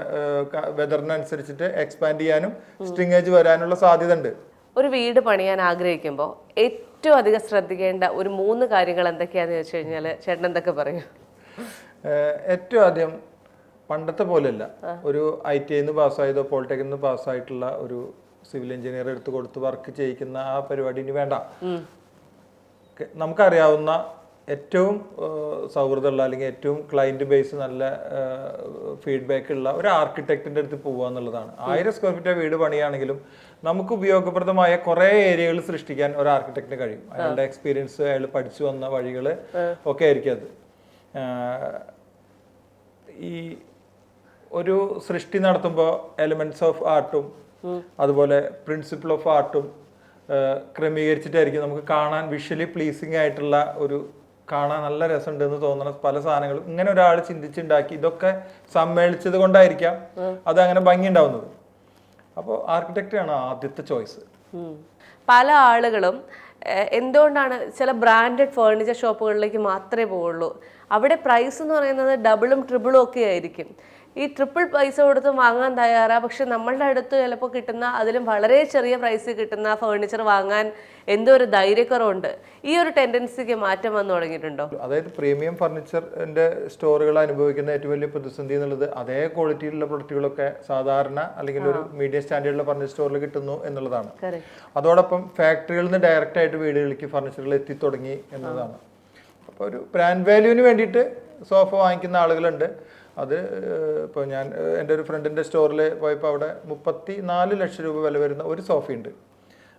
വെതറിനനുസരിച്ചിട്ട് എക്സ്പാൻഡ് ചെയ്യാനും സ്ട്രിങ്ങേജ് വരാനുള്ള സാധ്യത ഉണ്ട്. ഒരു വീട് പണിയാൻ ആഗ്രഹിക്കുമ്പോൾ ഏറ്റവും അധികം ശ്രദ്ധിക്കേണ്ട ഒരു 3 കാര്യങ്ങൾ എന്തൊക്കെയാണെന്ന് ചോദിച്ചു കഴിഞ്ഞാൽ ചേട്ടൻ എന്തൊക്കെ പറയും? ഏറ്റവും ആദ്യം പണ്ടത്തെ പോലെയല്ല, ഒരു ITI പാസ്സായതോ പോളിടെക്നിൽ പാസ്സായിട്ടുള്ള ഒരു സിവിൽ എഞ്ചിനീയർ എടുത്ത് കൊടുത്ത് വർക്ക് ചെയ്യിക്കുന്ന ആ പരിപാടി ഇനി വേണ്ട. നമുക്കറിയാവുന്ന ഏറ്റവും സൗഹൃദമുള്ള അല്ലെങ്കിൽ ഏറ്റവും ക്ലയൻറ്റ് ബേസ് നല്ല ഫീഡ്ബാക്ക് ഉള്ള ഒരു ആർക്കിടെക്റ്റിൻ്റെ അടുത്ത് പോകുക എന്നുള്ളതാണ്. 1000 സ്ക്വയർ ഫീറ്റ് വീട് പണിയാണെങ്കിലും നമുക്ക് ഉപയോഗപ്രദമായ കുറേ ഏരിയകൾ സൃഷ്ടിക്കാൻ ഒരു ആർക്കിടെക്റ്റിന് കഴിയും. അയാളുടെ എക്സ്പീരിയൻസ്, അയാൾ പഠിച്ചു വന്ന വഴികൾ ഒക്കെ ആയിരിക്കും അത്. ഈ ഒരു സൃഷ്ടി നടത്തുമ്പോൾ എലിമെന്റ്സ് ഓഫ് ആർട്ടും അതുപോലെ പ്രിൻസിപ്പിൾ ഓഫ് ആർട്ടും ക്രമീകരിച്ചിട്ടായിരിക്കും നമുക്ക് കാണാൻ വിഷ്വലി പ്ലീസിങ് ആയിട്ടുള്ള കാണാൻ നല്ല രസമുണ്ടെന്ന് തോന്നുന്ന പല സാധനങ്ങളും ഇങ്ങനെ ഒരാൾ ചിന്തിച്ചുണ്ടാക്കി ഇതൊക്കെ സമ്മേളിച്ചത് കൊണ്ടായിരിക്കാം അത് അങ്ങനെ ഭംഗി ഉണ്ടാവുന്നത്. അപ്പോൾ ആർക്കിടെക്റ്റാണ് ആദ്യത്തെ ചോയ്സ്. പല ആളുകളും എന്തുകൊണ്ടാണ് ചില ബ്രാൻഡഡ് ഫേർണിച്ചർ ഷോപ്പുകളിലേക്ക് മാത്രമേ പോവുള്ളൂ? അവിടെ പ്രൈസ് എന്ന് പറയുന്നത് ഡബിളും ട്രിപ്പിളും ഒക്കെ ആയിരിക്കും. ഈ ട്രിപ്പിൾ പൈസ കൊടുത്ത് വാങ്ങാൻ തയ്യാറാ, പക്ഷെ നമ്മളുടെ അടുത്ത് ചിലപ്പോൾ കിട്ടുന്ന അതിലും വളരെ ചെറിയ പ്രൈസിൽ കിട്ടുന്ന ഫേർണിച്ചർ വാങ്ങാൻ എന്തോ ഒരു ധൈര്യക്കുറവുണ്ട്. ഈ ഒരു ടെൻഡൻസിക്ക് മാറ്റം വന്നു തുടങ്ങിയിട്ടുണ്ടോ? അതായത് പ്രീമിയം ഫർണിച്ചറിന്റെ സ്റ്റോറുകൾ അനുഭവിക്കുന്ന ഏറ്റവും വലിയ പ്രതിസന്ധി എന്നുള്ളത് അതേ ക്വാളിറ്റിയിലുള്ള പ്രൊഡക്റ്റുകളൊക്കെ സാധാരണ അല്ലെങ്കിൽ ഒരു മീഡിയം സ്റ്റാൻഡേർഡിലുള്ള ഫർണിച്ചർ സ്റ്റോറിൽ കിട്ടുന്നു എന്നുള്ളതാണ്. അതോടൊപ്പം ഫാക്ടറികളിൽ നിന്ന് ഡയറക്റ്റ് ആയിട്ട് വീടുകളിലേക്ക് ഫർണിച്ചറുകൾ എത്തിത്തുടങ്ങി എന്നതാണ്. അപ്പോൾ ഒരു ബ്രാൻഡ് വാല്യൂവിന് വേണ്ടിയിട്ട് സോഫ വാങ്ങിക്കുന്ന ആളുകളുണ്ട്. അത് ഇപ്പോൾ ഞാൻ എൻ്റെ ഒരു ഫ്രണ്ടിൻ്റെ സ്റ്റോറിൽ പോയപ്പോൾ അവിടെ 34 ലക്ഷം രൂപ വില വരുന്ന ഒരു സോഫയുണ്ട്.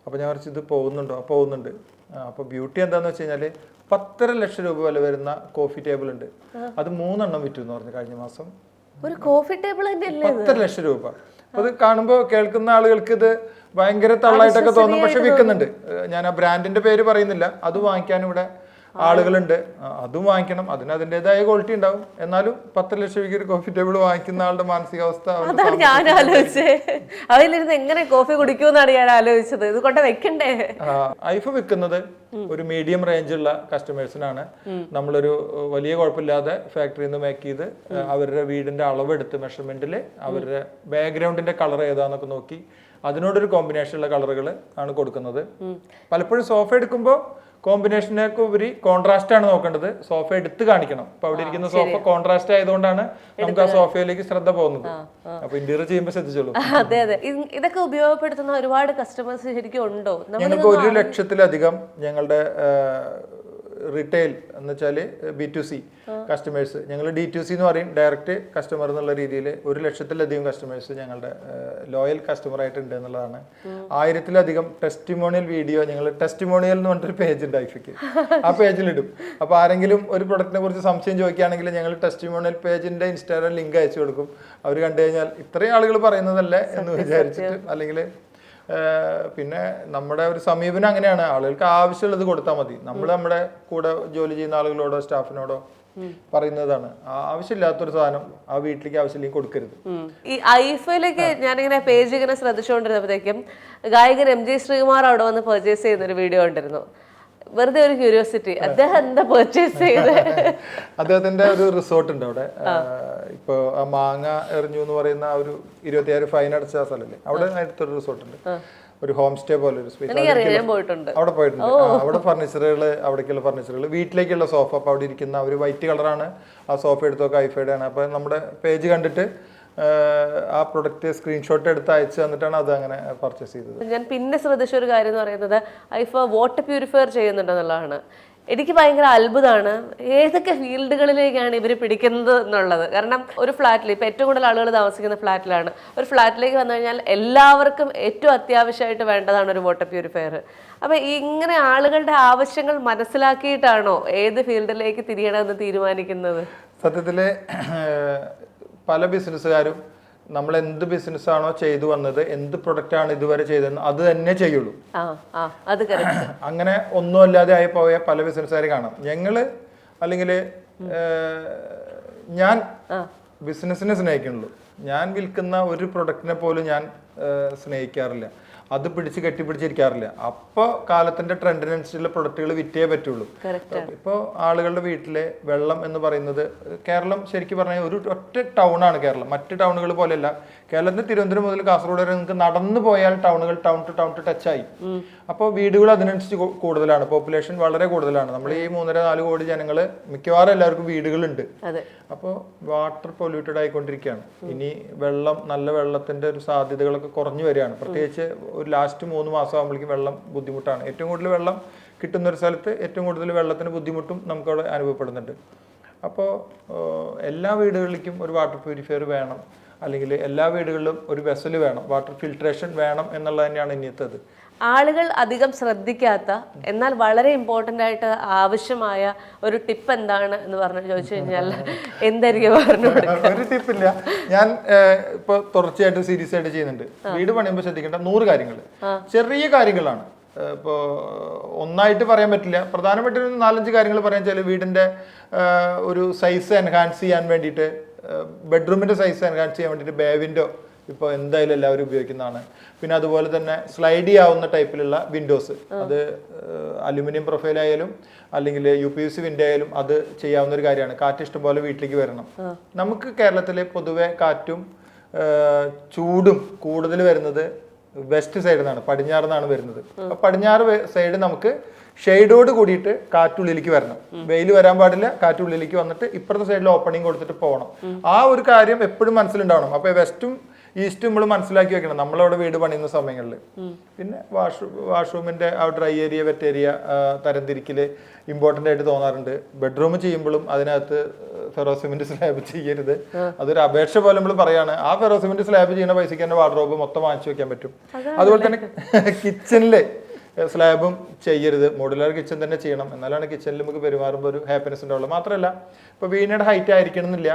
അപ്പോൾ ഞാൻ കുറച്ച് ഇത് പോകുന്നുണ്ട്. അപ്പോൾ ബ്യൂട്ടി എന്താണെന്ന് വെച്ച് കഴിഞ്ഞാൽ 10.5 ലക്ഷം രൂപ വില വരുന്ന കോഫി ടേബിൾ ഉണ്ട്. അത് 3 എണ്ണം വിറ്റു എന്ന് പറഞ്ഞു കഴിഞ്ഞ മാസം. ഒരു കോഫി ടേബിൾ 10 ലക്ഷം രൂപ. അത് കാണുമ്പോൾ കേൾക്കുന്ന ആളുകൾക്ക് ഇത് ഭയങ്കര തള്ളായിട്ടൊക്കെ തോന്നും, പക്ഷെ വിൽക്കുന്നുണ്ട്. ഞാൻ ആ ബ്രാൻഡിന്റെ പേര് പറയുന്നില്ല. അത് വാങ്ങിക്കാൻ ഇവിടെ ആളുകളുണ്ട്. അതും വാങ്ങിക്കണം. അതിന് അതിൻ്റെതായ ക്വാളിറ്റി ഉണ്ടാവും. എന്നാലും 10 ലക്ഷം രൂപയ്ക്ക് ഒരു കോഫി ടേബിൾ വാങ്ങിക്കുന്ന ആളുടെ മാനസികാവസ്ഥ അതാണ് ഞാൻ ആലോചിച്ചത്. അതിലിരുന്ന് എങ്ങനെ കോഫി കുടിക്കുമെന്നാണ് ഞാൻ ആലോചിച്ചത്. ഇത് കൊണ്ട് വെക്കണ്ടേ? ഐഫ് വിൽക്കുന്നത് ഒരു മീഡിയം റേഞ്ചുള്ള കസ്റ്റമേഴ്സിനാണ്. നമ്മളൊരു വലിയ കുഴപ്പമില്ലാതെ ഫാക്ടറിയിൽ നിന്ന് മേക്ക് ചെയ്ത് അവരുടെ വീടിന്റെ അളവെടുത്ത് മെഷർമെന്റിൽ അവരുടെ ബാക്ക്ഗ്രൗണ്ടിന്റെ കളർ ഏതാന്നൊക്കെ നോക്കി അതിനോടൊരു കോമ്പിനേഷനുള്ള കളറുകൾ ആണ് കൊടുക്കുന്നത്. പലപ്പോഴും സോഫ എടുക്കുമ്പോൾ കോമ്പിനേഷനൊക്കെ ഉപരി കോൺട്രാസ്റ്റ് ആണ് നോക്കേണ്ടത്. സോഫ എടുത്ത് കാണിക്കണം. അപ്പൊ അവിടെ ഇരിക്കുന്ന സോഫ കോൺട്രാസ്റ്റ് ആയതുകൊണ്ടാണ് നമുക്ക് ആ സോഫയിലേക്ക് ശ്രദ്ധ പോകുന്നത്. അപ്പൊ ഇന്റീരിയർ ചെയ്യുമ്പോൾ ശ്രദ്ധിച്ചോളൂ. അതെ അതെ, ഇതൊക്കെ ഉപയോഗപ്പെടുത്തുന്ന ഒരുപാട് കസ്റ്റമേഴ്സ് ശരിക്കും ഉണ്ടോ? ഞങ്ങൾക്ക് 1 ലക്ഷത്തിലധികം ഞങ്ങളുടെ റീറ്റെയിൽ എന്ന് വെച്ചാൽ B2C കസ്റ്റമേഴ്സ്, ഞങ്ങൾ D2C എന്ന് പറയും, ഡയറക്റ്റ് കസ്റ്റമർ എന്നുള്ള രീതിയിൽ 1 ലക്ഷത്തിലധികം കസ്റ്റമേഴ്സ് ഞങ്ങളുടെ ലോയൽ കസ്റ്റമർ ആയിട്ടുണ്ട് എന്നുള്ളതാണ്. 1000-ലധികം ടെസ്റ്റിമോണിയൽ വീഡിയോ, ഞങ്ങൾ ടെസ്റ്റിമോണിയൽ എന്ന് പറഞ്ഞിട്ടൊരു പേജ് ഉണ്ട് ഐഫിക്ക്, ആ പേജിലിടും. അപ്പോൾ ആരെങ്കിലും ഒരു പ്രൊഡക്റ്റിനെ കുറിച്ച് സംശയം ചോദിക്കുകയാണെങ്കിൽ ഞങ്ങൾ ടെസ്റ്റിമോണിയൽ പേജിന്റെ ഇൻസ്റ്റാഗ്രാം ലിങ്ക് അയച്ചു കൊടുക്കും. അവർ കണ്ടു കഴിഞ്ഞാൽ ഇത്രയും ആളുകൾ പറയുന്നതല്ലേ എന്ന് വിചാരിച്ചിട്ട്, അല്ലെങ്കിൽ പിന്നെ നമ്മുടെ ഒരു സമീപനം അങ്ങനെയാണ്. ആളുകൾക്ക് ആവശ്യമുള്ളത് കൊടുത്താൽ മതി. നമ്മൾ നമ്മുടെ കൂടെ ജോലി ചെയ്യുന്ന ആളുകളോടോ സ്റ്റാഫിനോടോ പറയുന്നതാണ് ആവശ്യമില്ലാത്തൊരു സാധനം ആ വീട്ടിലേക്ക് ആവശ്യമില്ലെങ്കിൽ കൊടുക്കരുത്. ഈ ഐഫയിലേക്ക് ഞാനിങ്ങനെ പേജ് ഇങ്ങനെ ശ്രദ്ധിച്ചുകൊണ്ടിരുന്നപ്പോഴത്തേക്കും ഗായകൻ MG ശ്രീകുമാർ അവിടെ വന്ന് പർച്ചേസ് ചെയ്യുന്ന ഒരു വീഡിയോ കണ്ടിരുന്നു. വെറുതെ ഒരു ക്യൂരിയോസിറ്റി, അദ്ദേഹം എന്താ പർച്ചേസ് ചെയ്തത്? അദ്ദേഹത്തിന്റെ ഒരു റിസോർട്ട് ഉണ്ട് അവിടെ. ഇപ്പൊ ആ മാങ്ങ എറിഞ്ഞു എന്ന് പറയുന്ന ഒരു 26 ഫൈൻ അടച്ച സ്ഥലല്ലേ, അവിടെ അടുത്തൊരു റിസോർട്ട് ഉണ്ട്. ഒരു ഹോം സ്റ്റേ പോലെ ഒരു സ്പേസ് അവിടെ പോയിട്ടുണ്ട്. അവിടെ ഫർണിച്ചറുകൾ, അവിടേക്കുള്ള ഫർണിച്ചറുകൾ, വീട്ടിലേക്കുള്ള സോഫ. അപ്പൊ അവിടെ ഇരിക്കുന്ന ഒരു വൈറ്റ് കളറാണ് ആ സോഫ എടുത്തൊക്കെ ഐഫയുടെ ആണ്. അപ്പൊ നമ്മുടെ പേജ് കണ്ടിട്ട് ആ പ്രൊഡക്റ്റ് സ്ക്രീൻഷോട്ട് എടുത്ത് അയച്ചു തന്നിട്ടാണ് അത് അങ്ങനെ പർച്ചേസ് ചെയ്തത്. ഞാൻ പിന്നെ ശ്രദ്ധിച്ച ഒരു കാര്യം എന്ന് പറയുന്നത് ഐഫ വാട്ടർ പ്യൂരിഫയർ ചെയ്യുന്നുണ്ടെന്നുള്ളതാണ്. എനിക്ക് ഭയങ്കര അത്ഭുതമാണ് ഏതൊക്കെ ഫീൽഡുകളിലേക്കാണ് ഇവർ പിടിക്കുന്നത് എന്നുള്ളത്. കാരണം ഒരു ഫ്ലാറ്റിൽ ഇപ്പം ഏറ്റവും കൂടുതൽ ആളുകൾ താമസിക്കുന്ന ഫ്ലാറ്റിലാണ്. ഒരു ഫ്ലാറ്റിലേക്ക് വന്നു കഴിഞ്ഞാൽ എല്ലാവർക്കും ഏറ്റവും അത്യാവശ്യമായിട്ട് വേണ്ടതാണ് ഒരു വാട്ടർ പ്യൂരിഫയർ. അപ്പം ഇങ്ങനെ ആളുകളുടെ ആവശ്യങ്ങൾ മനസ്സിലാക്കിയിട്ടാണോ ഏത് ഫീൽഡിലേക്ക് തിരിയണമെന്ന് തീരുമാനിക്കുന്നത്? സത്യത്തില് പല ബിസിനസ്സുകാരും നമ്മൾ എന്ത് ബിസിനസ് ആണോ ചെയ്തു വന്നത്, എന്ത് പ്രൊഡക്റ്റ് ആണ് ഇതുവരെ ചെയ്തതെന്ന് അത് തന്നെ ചെയ്യുള്ളൂ. അങ്ങനെ ഒന്നും അല്ലാതെ ആയി പോയ പല ബിസിനസ്സുകാരെ കാണാം. ഞങ്ങള് അല്ലെങ്കിൽ ഞാൻ ബിസിനസ്സിനെ സ്നേഹിക്കുന്നുള്ളൂ. ഞാൻ വിൽക്കുന്ന ഒരു പ്രൊഡക്റ്റിനെ പോലും ഞാൻ സ്നേഹിക്കാറില്ല, അത് പിടിച്ച് കെട്ടിപ്പിടിച്ചിരിക്കാറില്ല. അപ്പോൾ കാലത്തിന്റെ ട്രെൻഡിനനുസരിച്ചുള്ള പ്രൊഡക്റ്റുകൾ വിറ്റേ പറ്റുള്ളൂ. ഇപ്പോൾ ആളുകളുടെ വീട്ടിലെ വെള്ളം എന്ന് പറയുന്നത്, കേരളം ശരിക്കും പറഞ്ഞാൽ ഒരു ഒറ്റ ടൗണാണ് കേരളം. മറ്റ് ടൗണുകൾ പോലെയല്ല. കേരളത്തിൽ തിരുവനന്തപുരം മുതൽ കാസർഗോഡ് വരെ നിങ്ങൾക്ക് നടന്നു പോയാൽ ടൗണുകൾ ടൗൺ ടു ടച്ച് ആയി. അപ്പോൾ വീടുകൾ അതിനനുസരിച്ച് കൂടുതലാണ്, പോപ്പുലേഷൻ വളരെ കൂടുതലാണ്. നമ്മൾ ഈ 3.5-4 കോടി ജനങ്ങൾ മിക്കവാറും എല്ലാവർക്കും വീടുകളുണ്ട്. അപ്പോൾ വാട്ടർ പൊല്യൂട്ടഡ് ആയിക്കൊണ്ടിരിക്കുകയാണ്. ഇനി വെള്ളം, നല്ല വെള്ളത്തിന്റെ ഒരു സാധ്യതകളൊക്കെ കുറഞ്ഞു വരികയാണ്. പ്രത്യേകിച്ച് ഒരു ലാസ്റ്റ് 3 മാസം ആകുമ്പോഴേക്കും വെള്ളം ബുദ്ധിമുട്ടാണ്. ഏറ്റവും കൂടുതൽ വെള്ളം കിട്ടുന്ന ഒരു സ്ഥലത്ത് ഏറ്റവും കൂടുതൽ വെള്ളത്തിന് ബുദ്ധിമുട്ടും നമുക്കവിടെ അനുഭവപ്പെടുന്നുണ്ട്. അപ്പോൾ എല്ലാ വീടുകളിലേക്കും ഒരു വാട്ടർ പ്യൂരിഫയർ വേണം, അല്ലെങ്കിൽ എല്ലാ വീടുകളിലും ഒരു വെസൽ വേണം, വാട്ടർ ഫിൽട്രേഷൻ വേണം എന്നുള്ളത് തന്നെയാണ് ഇനിയത്തത്. ആളുകൾ അധികം ശ്രദ്ധിക്കാത്ത എന്നാൽ വളരെ ഇമ്പോർട്ടൻ്റ് ആയിട്ട് ആവശ്യമായ ഒരു ടിപ്പ് എന്താണ് എന്ന് ചോദിച്ചു കഴിഞ്ഞാൽ എന്തായിരിക്കും പറഞ്ഞു? ഒരു ടിപ്പില്ല. ഞാൻ ഇപ്പൊ തുടർച്ചയായിട്ട് സീരീസ് ആയിട്ട് ചെയ്യുന്നുണ്ട്. വീട് പണിയുമ്പോൾ ശ്രദ്ധിക്കേണ്ട 100 കാര്യങ്ങൾ, ചെറിയ കാര്യങ്ങളാണ്. ഇപ്പോൾ ഒന്നായിട്ട് പറയാൻ പറ്റില്ല. പ്രധാനപ്പെട്ട 4-5 കാര്യങ്ങൾ പറയാൻ വെച്ചാൽ, വീടിന്റെ ഒരു സൈസ് എൻഹാൻസ് ചെയ്യാൻ വേണ്ടിയിട്ട്, ബെഡ്റൂമിന്റെ സൈസ് എൻഹാൻസ് ചെയ്യാൻ വേണ്ടിയിട്ട് ബേ വിൻഡോ ഇപ്പോൾ എന്തായാലും എല്ലാവരും ഉപയോഗിക്കുന്നതാണ്. പിന്നെ അതുപോലെ തന്നെ സ്ലൈഡ് ചെയ്യാവുന്ന ടൈപ്പിലുള്ള വിൻഡോസ്, അത് അലുമിനിയം പ്രൊഫൈൽ ആയാലും അല്ലെങ്കിൽ UPVC വിൻഡോ ആയാലും അത് ചെയ്യാവുന്ന ഒരു കാര്യമാണ്. കാറ്റ് ഇഷ്ടംപോലെ വീട്ടിലേക്ക് വരണം. നമുക്ക് കേരളത്തിലെ പൊതുവെ കാറ്റും ചൂടും കൂടുതൽ വരുന്നത് വെസ്റ്റ് സൈഡിൽ നിന്നാണ്, പടിഞ്ഞാറ് നിന്നാണ് വരുന്നത്. അപ്പൊ പടിഞ്ഞാറ് സൈഡ് നമുക്ക് ഷെയ്ഡോട് കൂടിയിട്ട് കാറ്റുള്ളിലേക്ക് വരണം. വെയിൽ വരാൻ പാടില്ല, കാറ്റുള്ളിലേക്ക് വന്നിട്ട് ഇപ്പുറത്തെ സൈഡിൽ ഓപ്പണിംഗ് കൊടുത്തിട്ട് പോകണം. ആ ഒരു കാര്യം എപ്പോഴും മനസ്സിലുണ്ടാവണം. അപ്പൊ വെസ്റ്റും ഈസ്റ്റും നമ്മൾ മനസ്സിലാക്കി വെക്കണം നമ്മളവിടെ വീട് പണിയുന്ന സമയങ്ങളിൽ. പിന്നെ വാഷ്റൂമിന്റെ ആ ഡ്രൈ ഏരിയ, വെറ്റ് ഏരിയ തരംതിരിക്കല് ഇമ്പോർട്ടൻ്റ് ആയിട്ട് തോന്നാറുണ്ട്. ബെഡ്റൂം ചെയ്യുമ്പോഴും അതിനകത്ത് ഫെറോസിമെന്റ് സ്ലാബ് ചെയ്യരുത്. അതൊരു അപേക്ഷ പോലെ നമ്മൾ പറയാണ്. ആ ഫെറോസിമെന്റ് സ്ലാബ് ചെയ്യുന്ന പൈസക്ക് തന്നെ വാർഡ്രോബ് മൊത്തം വാങ്ങിച്ചു വെക്കാൻ പറ്റും. അതുപോലെ തന്നെ കിച്ചണില് സ്ലാബും ചെയ്യരുത്, മോഡുലാർ കിച്ചൺ തന്നെ ചെയ്യണം. എന്നാലാണ് കിച്ചണിൽ നമുക്ക് പെരുമാറുമ്പോൾ ഒരു ഹാപ്പിനെസ് ഉണ്ടാവുള്ളൂ. മാത്രമല്ല ഇപ്പൊ വീണയുടെ ഹൈറ്റ് ആയിരിക്കണം എന്നില്ല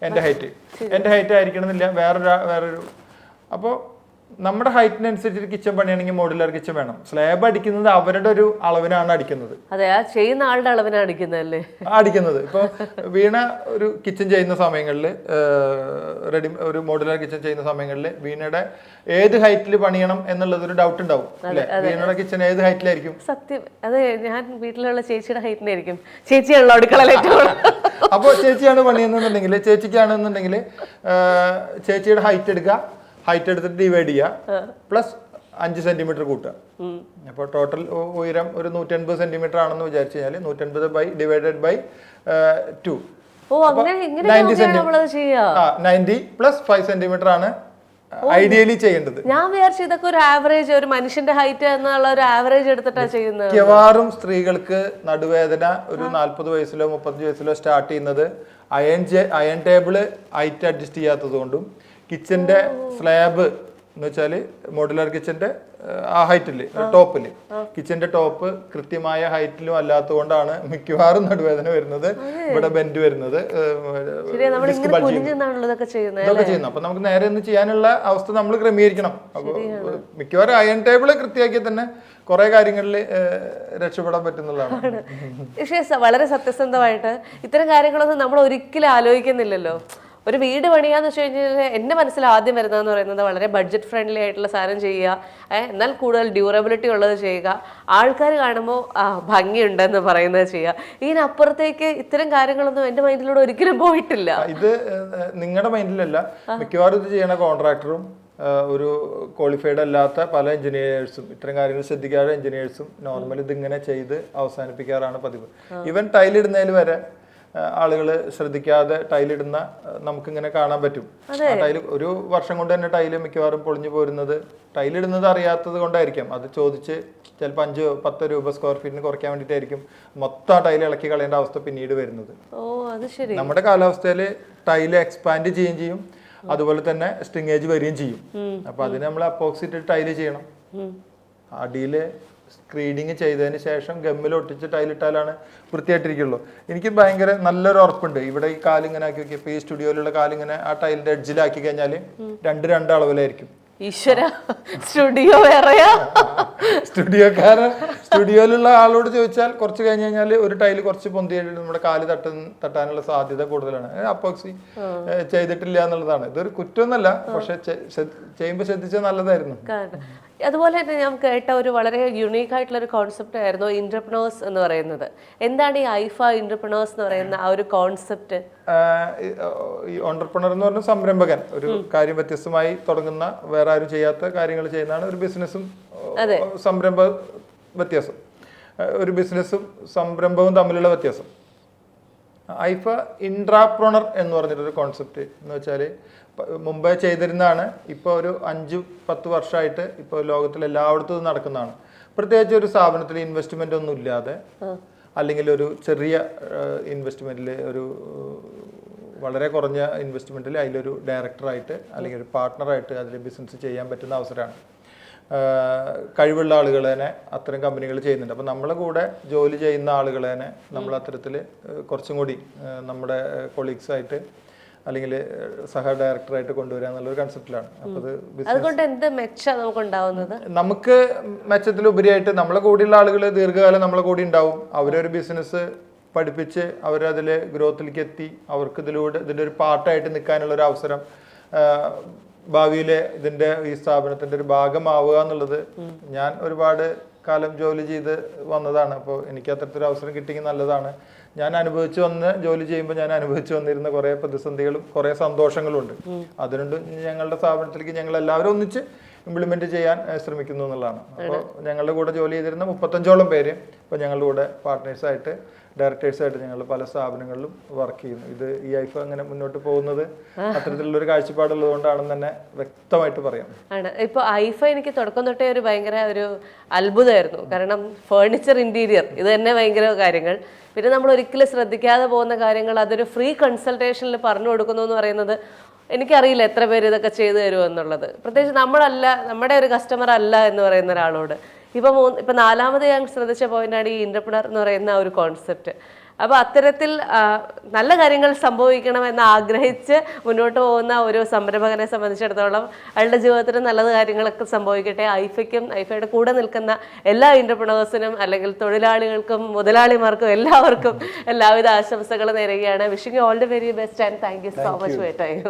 എൻ്റെ ഹൈറ്റ് ആയിരിക്കണം എന്നില്ല വേറൊരു. അപ്പോൾ നമ്മുടെ ഹൈറ്റിനനുസരിച്ച് കിച്ചൺ പണിയാണെങ്കിൽ മോഡുലാർ കിച്ചൺ വേണം. സ്ലാബ് അടിക്കുന്നത് അവരുടെ ഒരു അളവിനാണ് അടിക്കുന്നത്. അതെ, ആ ചെയ്യുന്ന ആളുടെ അളവിനാണ് അടിക്കുന്നത്. ഇപ്പൊ വീണ ഒരു കിച്ചൺ ചെയ്യുന്ന സമയങ്ങളിൽ, ഒരു മോഡുലാർ കിച്ചൺ ചെയ്യുന്ന സമയങ്ങളിൽ വീണയുടെ ഏത് ഹൈറ്റിൽ പണിയണം എന്നുള്ളത് ഒരു ഡൗട്ട് ഉണ്ടാവും അല്ലെ? വീണയുടെ കിച്ചൺ ഏത് ഹൈറ്റിലായിരിക്കും? സത്യം, അതെ. ഞാൻ വീട്ടിലുള്ള ചേച്ചിയുടെ ഹൈറ്റിനായിരിക്കും. ചേച്ചിയാണല്ലോ അടുക്കള. അപ്പോൾ ചേച്ചിയാണ് പണിയുന്നുണ്ടെങ്കിൽ, ചേച്ചിക്കാണെന്നുണ്ടെങ്കിൽ ചേച്ചിയുടെ ഹൈറ്റ് എടുക്കുക, ഹൈറ്റ് എടുത്തിട്ട് ഡിവൈഡ് ചെയ്യുക, പ്ലസ് 5 സെന്റിമീറ്റർ കൂട്ടുക. അപ്പോൾ ടോട്ടൽ ഉയരം ഒരു 180 സെന്റിമീറ്റർ ആണെന്ന് വിചാരിച്ചു കഴിഞ്ഞാൽ 180 ഡിവൈഡഡ് ബൈ 2, 90 പ്ലസ് 5 സെന്റിമീറ്റർ ആണ് ഐഡിയലി ചെയ്യേണ്ടത്. ഞാൻ വിചാരിച്ചു ഇതൊക്കെ ഒരു ആവറേജ്, ഒരു മനുഷ്യന്റെ ഹൈറ്റ് എന്നുള്ള ഒരു ആവറേജ് എടുത്തിട്ടാണ് ചെയ്യുന്നത്. മിക്കവാറും സ്ത്രീകൾക്ക് നടുവേദന ഒരു 40 വയസ്സിലോ 35 വയസ്സിലോ സ്റ്റാർട്ട് ചെയ്യുന്നത് അയൺ ടേബിള് ഹൈറ്റ് അഡ്ജസ്റ്റ് ചെയ്യാത്തത് കൊണ്ടും, കിച്ചന്റെ സ്ലാബ് എന്ന് വെച്ചാൽ മോഡുലാർ കിച്ചന്റെ ആ ഹൈറ്റില് ടോപ്പില്, കിച്ചന്റെ ടോപ്പ് കൃത്യമായ ഹൈറ്റിലും അല്ലാത്തത് കൊണ്ടാണ് മിക്കവാറും നടുവേദന വരുന്നത്, ഇവിടെ ബെൻഡ് വരുന്നത്, ഇതൊക്കെ ചെയ്യുന്നത്. അപ്പൊ നമുക്ക് നേരെ ഒന്ന് ചെയ്യാനുള്ള അവസ്ഥ നമ്മൾ ക്രമീകരിക്കണം. അപ്പൊ മിക്കവാറും അയൺ ടേബിള് കൃത്യമാക്കി തന്നെ കുറെ കാര്യങ്ങളിൽ രക്ഷപ്പെടാൻ പറ്റുന്നതാണ്. പക്ഷേ വളരെ സത്യസന്ധമായിട്ട് ഇത്തരം കാര്യങ്ങളൊന്നും നമ്മൾ ഒരിക്കലും ആലോചിക്കുന്നില്ലല്ലോ. ഒരു വീട് പണിയാന്ന് വെച്ച് കഴിഞ്ഞാൽ എൻ്റെ മനസ്സിൽ ആദ്യം വരുന്നതെന്ന് പറയുന്നത് വളരെ ബഡ്ജറ്റ് ഫ്രണ്ട്ലി ആയിട്ടുള്ള സാധനം ചെയ്യുക, എന്നാൽ കൂടുതൽ ഡ്യൂറബിലിറ്റി ഉള്ളത് ചെയ്യുക, ആൾക്കാർ കാണുമ്പോൾ ഭംഗിയുണ്ടെന്ന് പറയുന്നത് ചെയ്യുക. ഇതിനപ്പുറത്തേക്ക് ഇത്തരം കാര്യങ്ങളൊന്നും എൻ്റെ മൈൻഡിലൂടെ ഒരിക്കലും പോയിട്ടില്ല. ഇത് നിങ്ങളുടെ മൈൻഡിലല്ല, മിക്കവാറും ഇത് ചെയ്യണ കോൺട്രാക്ടറും ഒരു ക്വാളിഫൈഡ് അല്ലാത്ത പല എഞ്ചിനീയേഴ്സും, ഇത്തരം കാര്യങ്ങൾ ശ്രദ്ധിക്കാതെ എഞ്ചിനീയേഴ്സും നോർമലി ഇതിങ്ങനെ ചെയ്ത് അവസാനിപ്പിക്കാറാണ് പതിവ്. ഈവൻ ടൈലിടുന്നതിൽ വരെ ആളുകൾ ശ്രദ്ധിക്കാതെ ടൈലിടുന്ന നമുക്കിങ്ങനെ കാണാൻ പറ്റും. ടൈല് ഒരു വർഷം കൊണ്ട് തന്നെ ടൈല് മിക്കവാറും പൊളിഞ്ഞു പോരുന്നത് ടൈലിടുന്നത് അറിയാത്തത് കൊണ്ടായിരിക്കാം. അത് ചോദിച്ച് ചിലപ്പോൾ 5-10 രൂപ സ്ക്വയർ ഫീറ്റിന് കുറയ്ക്കാൻ വേണ്ടിയിട്ടായിരിക്കും മൊത്തം ആ ടൈല് ഇളക്കി കളയേണ്ട അവസ്ഥ പിന്നീട് വരുന്നത്. നമ്മുടെ കാലാവസ്ഥയിൽ ടൈല് എക്സ്പാൻഡ് ചെയ്യുകയും ചെയ്യും, അതുപോലെ തന്നെ സ്ട്രിങ്ങേജ് വരികയും ചെയ്യും. അപ്പൊ അതിന് നമ്മൾ അപ്പോക്സിറ്റ് ടൈല് ചെയ്യണം. അടിയില് സ്ക്രീനിങ് ചെയ്തതിന് ശേഷം ഗമ്മിൽ ഒട്ടിച്ച് ടൈലിട്ടാലാണ് വൃത്തിയായിട്ടിരിക്കുള്ളൂ. എനിക്ക് ഭയങ്കര നല്ലൊരു ഉറപ്പുണ്ട്. ഇവിടെ ഈ കാലിങ്ങനെ ആക്കി നോക്കിയപ്പോൾ ഈ സ്റ്റുഡിയോയിലുള്ള കാലിങ്ങനെ ആ ടൈലിന്റെ എഡ്ജിലാക്കി കഴിഞ്ഞാൽ രണ്ട് അളവിലായിരിക്കും. ഈശ്വര, സ്റ്റുഡിയോ വേറെയാ? സ്റ്റുഡിയോയിലുള്ള ആളോട് ചോദിച്ചാൽ കുറച്ച് കഴിഞ്ഞ് കഴിഞ്ഞാൽ ഒരു ടൈല് കുറച്ച് പൊന്തിയിട്ട് നമ്മുടെ കാല് തട്ടാനുള്ള സാധ്യത കൂടുതലാണ്. അപ്പോക്സി ചെയ്തിട്ടില്ല എന്നുള്ളതാണ്. ഇതൊരു കുറ്റമൊന്നുമല്ല, പക്ഷെ ചെയ്യുമ്പോൾ ശ്രദ്ധിച്ചാൽ നല്ലതായിരുന്നു. അതുപോലെ തന്നെ ഞാൻ കേട്ട ഒരു വളരെ യുണീക്ക് ആയിട്ടുള്ള ഒരു കോൺസെപ്റ്റ് ആയിരുന്നു ഇന്റർപ്രണേഴ്സ് എന്ന് പറയുന്നത്. എന്താണ് ഈ ഐഫ ഇന്റർപ്രണേഴ്സ് എന്ന് പറയുന്ന ആ ഒരു കോൺസെപ്റ്റ്? ഈ ഓണ്ടർപ്രണർ എന്ന് പറഞ്ഞ സംരംഭകൻ, ഒരു കാര്യം വ്യത്യസ്തമായി തുടങ്ങുന്ന, വേറെ ആരും ചെയ്യാത്ത കാര്യങ്ങൾ ചെയ്യുന്നതാണ് ഒരു ബിസിനസ്സും വ്യത്യാസം. ഒരു ബിസിനസ്സും സംരംഭവും തമ്മിലുള്ള വ്യത്യാസം. ഐഫ ഇൻട്രാപ്രണർ എന്ന് പറഞ്ഞിട്ടൊരു കോൺസെപ്റ്റ് എന്ന് വെച്ചാൽ മുമ്പേ ചെയ്തിരുന്നതാണ്. ഇപ്പോൾ ഒരു 5-10 വർഷമായിട്ട് ഇപ്പോൾ ലോകത്തിൽ എല്ലായിടത്തും നടക്കുന്നതാണ്. പ്രത്യേകിച്ച് ഒരു സ്ഥാപനത്തിൽ ഇൻവെസ്റ്റ്മെന്റ് ഒന്നും ഇല്ലാതെ, അല്ലെങ്കിൽ ഒരു ചെറിയ ഇൻവെസ്റ്റ്മെന്റിൽ, ഒരു വളരെ കുറഞ്ഞ ഇൻവെസ്റ്റ്മെന്റിൽ അതിലൊരു ഡയറക്ടറായിട്ട് അല്ലെങ്കിൽ ഒരു പാർട്ട്ണറായിട്ട് അതിൽ ബിസിനസ് ചെയ്യാൻ പറ്റുന്ന അവസരമാണ്. കഴിവുള്ള ആളുകളെ അത്തരം കമ്പനികൾ ചെയ്യുന്നുണ്ട്. അപ്പോൾ നമ്മളെ കൂടെ ജോലി ചെയ്യുന്ന ആളുകളെ നമ്മൾ അത്തരത്തിൽ കുറച്ചും കൂടി നമ്മുടെ കൊളീഗ്സായിട്ട് അല്ലെങ്കിൽ സഹ ഡയറക്ടറായിട്ട് കൊണ്ടുവരിക എന്നുള്ളൊരു കൺസെപ്റ്റിലാണ്. അപ്പോൾ അതുകൊണ്ട് എന്ത് മെച്ചം നമുക്ക് ഉണ്ടാവുന്നത്? നമുക്ക് മെച്ചത്തിലുപരിയായിട്ട് നമ്മളെ കൂടെയുള്ള ആളുകൾ ദീർഘകാലം നമ്മളെ കൂടി ഉണ്ടാവും. അവരൊരു ബിസിനസ് പഠിപ്പിച്ച് അവരതിൽ ഗ്രോത്തിലേക്ക് എത്തി അവർക്ക് ഇതിൻ്റെ ഒരു പാർട്ടായിട്ട് നിൽക്കാനുള്ള ഒരു അവസരം, ഭാവിയിലെ ഈ സ്ഥാപനത്തിന്റെ ഒരു ഭാഗമാവുക എന്നുള്ളത്, ഞാൻ ഒരുപാട് കാലം ജോലി ചെയ്ത് വന്നതാണ്. അപ്പോൾ എനിക്ക് അത്തരത്തിലൊരു അവസരം കിട്ടിയെങ്കിൽ നല്ലതാണ്. ഞാൻ ജോലി ചെയ്യുമ്പോൾ ഞാൻ അനുഭവിച്ചു വന്നിരുന്ന കുറേ പ്രതിസന്ധികളും കുറേ സന്തോഷങ്ങളും ഉണ്ട്. അതുകൊണ്ട് ഞങ്ങളുടെ സ്ഥാപനത്തിലേക്ക് ഞങ്ങൾ എല്ലാവരും ഒന്നിച്ച് ഇംപ്ലിമെന്റ് ചെയ്യാൻ ശ്രമിക്കുന്നു എന്നുള്ളതാണ്. അപ്പോൾ ഞങ്ങളുടെ കൂടെ ജോലി ചെയ്തിരുന്ന 35ഓളം പേര് ഇപ്പോൾ ഞങ്ങളുടെ കൂടെ പാർട്ട്നേഴ്സായിട്ട്, ഡയറക്ടേഴ്സായിട്ട് ഞങ്ങൾ പല സ്ഥാപനങ്ങളിലും വർക്ക് ചെയ്യുന്നു. ഇത് ഈ ഐഫ അങ്ങനെ മുന്നോട്ട് പോകുന്നത് അത്തരത്തിലുള്ള ഒരു കാഴ്ചപ്പാടുള്ളത് കൊണ്ടാണെന്ന് തന്നെ വ്യക്തമായിട്ട് പറയാം. ആണ്. ഇപ്പോൾ ഐഫ എനിക്ക് തുടക്കം തൊട്ടേ ഒരു ഭയങ്കര ഒരു അത്ഭുതമായിരുന്നു. കാരണം ഫേർണിച്ചർ, ഇന്റീരിയർ, ഇത് തന്നെ ഭയങ്കര കാര്യങ്ങൾ. പിന്നെ നമ്മൾ ഒരിക്കലും ശ്രദ്ധിക്കാതെ പോകുന്ന കാര്യങ്ങൾ അതൊരു ഫ്രീ കൺസൾട്ടേഷനിൽ പറഞ്ഞു കൊടുക്കുന്നു എന്ന് പറയുന്നത്, എനിക്കറിയില്ല എത്ര പേര് ഇതൊക്കെ ചെയ്തു തരുമോ എന്നുള്ളത്. പ്രത്യേകിച്ച് നമ്മുടെ ഒരു കസ്റ്റമർ അല്ല എന്ന് പറയുന്ന ഒരാളോട്. ഇപ്പം 4ാമത് ഞാൻ ശ്രദ്ധിച്ച പോയിന്റാണ് ഈ ഇന്റർപ്രണർ എന്ന് പറയുന്ന ഒരു കോൺസെപ്റ്റ്. അപ്പോൾ അത്തരത്തിൽ നല്ല കാര്യങ്ങൾ സംഭവിക്കണമെന്ന് ആഗ്രഹിച്ച് മുന്നോട്ട് പോകുന്ന ഒരു സംരംഭകനെ സംബന്ധിച്ചിടത്തോളം അയാളുടെ ജീവിതത്തിൽ നല്ല കാര്യങ്ങളൊക്കെ സംഭവിക്കട്ടെ. ഐഫയുടെ കൂടെ നിൽക്കുന്ന എല്ലാ ഇന്റർപ്രണേഴ്സിനും അല്ലെങ്കിൽ തൊഴിലാളികൾക്കും മുതലാളിമാർക്കും എല്ലാവർക്കും എല്ലാവിധ ആശംസകളും നേരുകയാണ്. Wishing you all the very best and thank you so much for your time.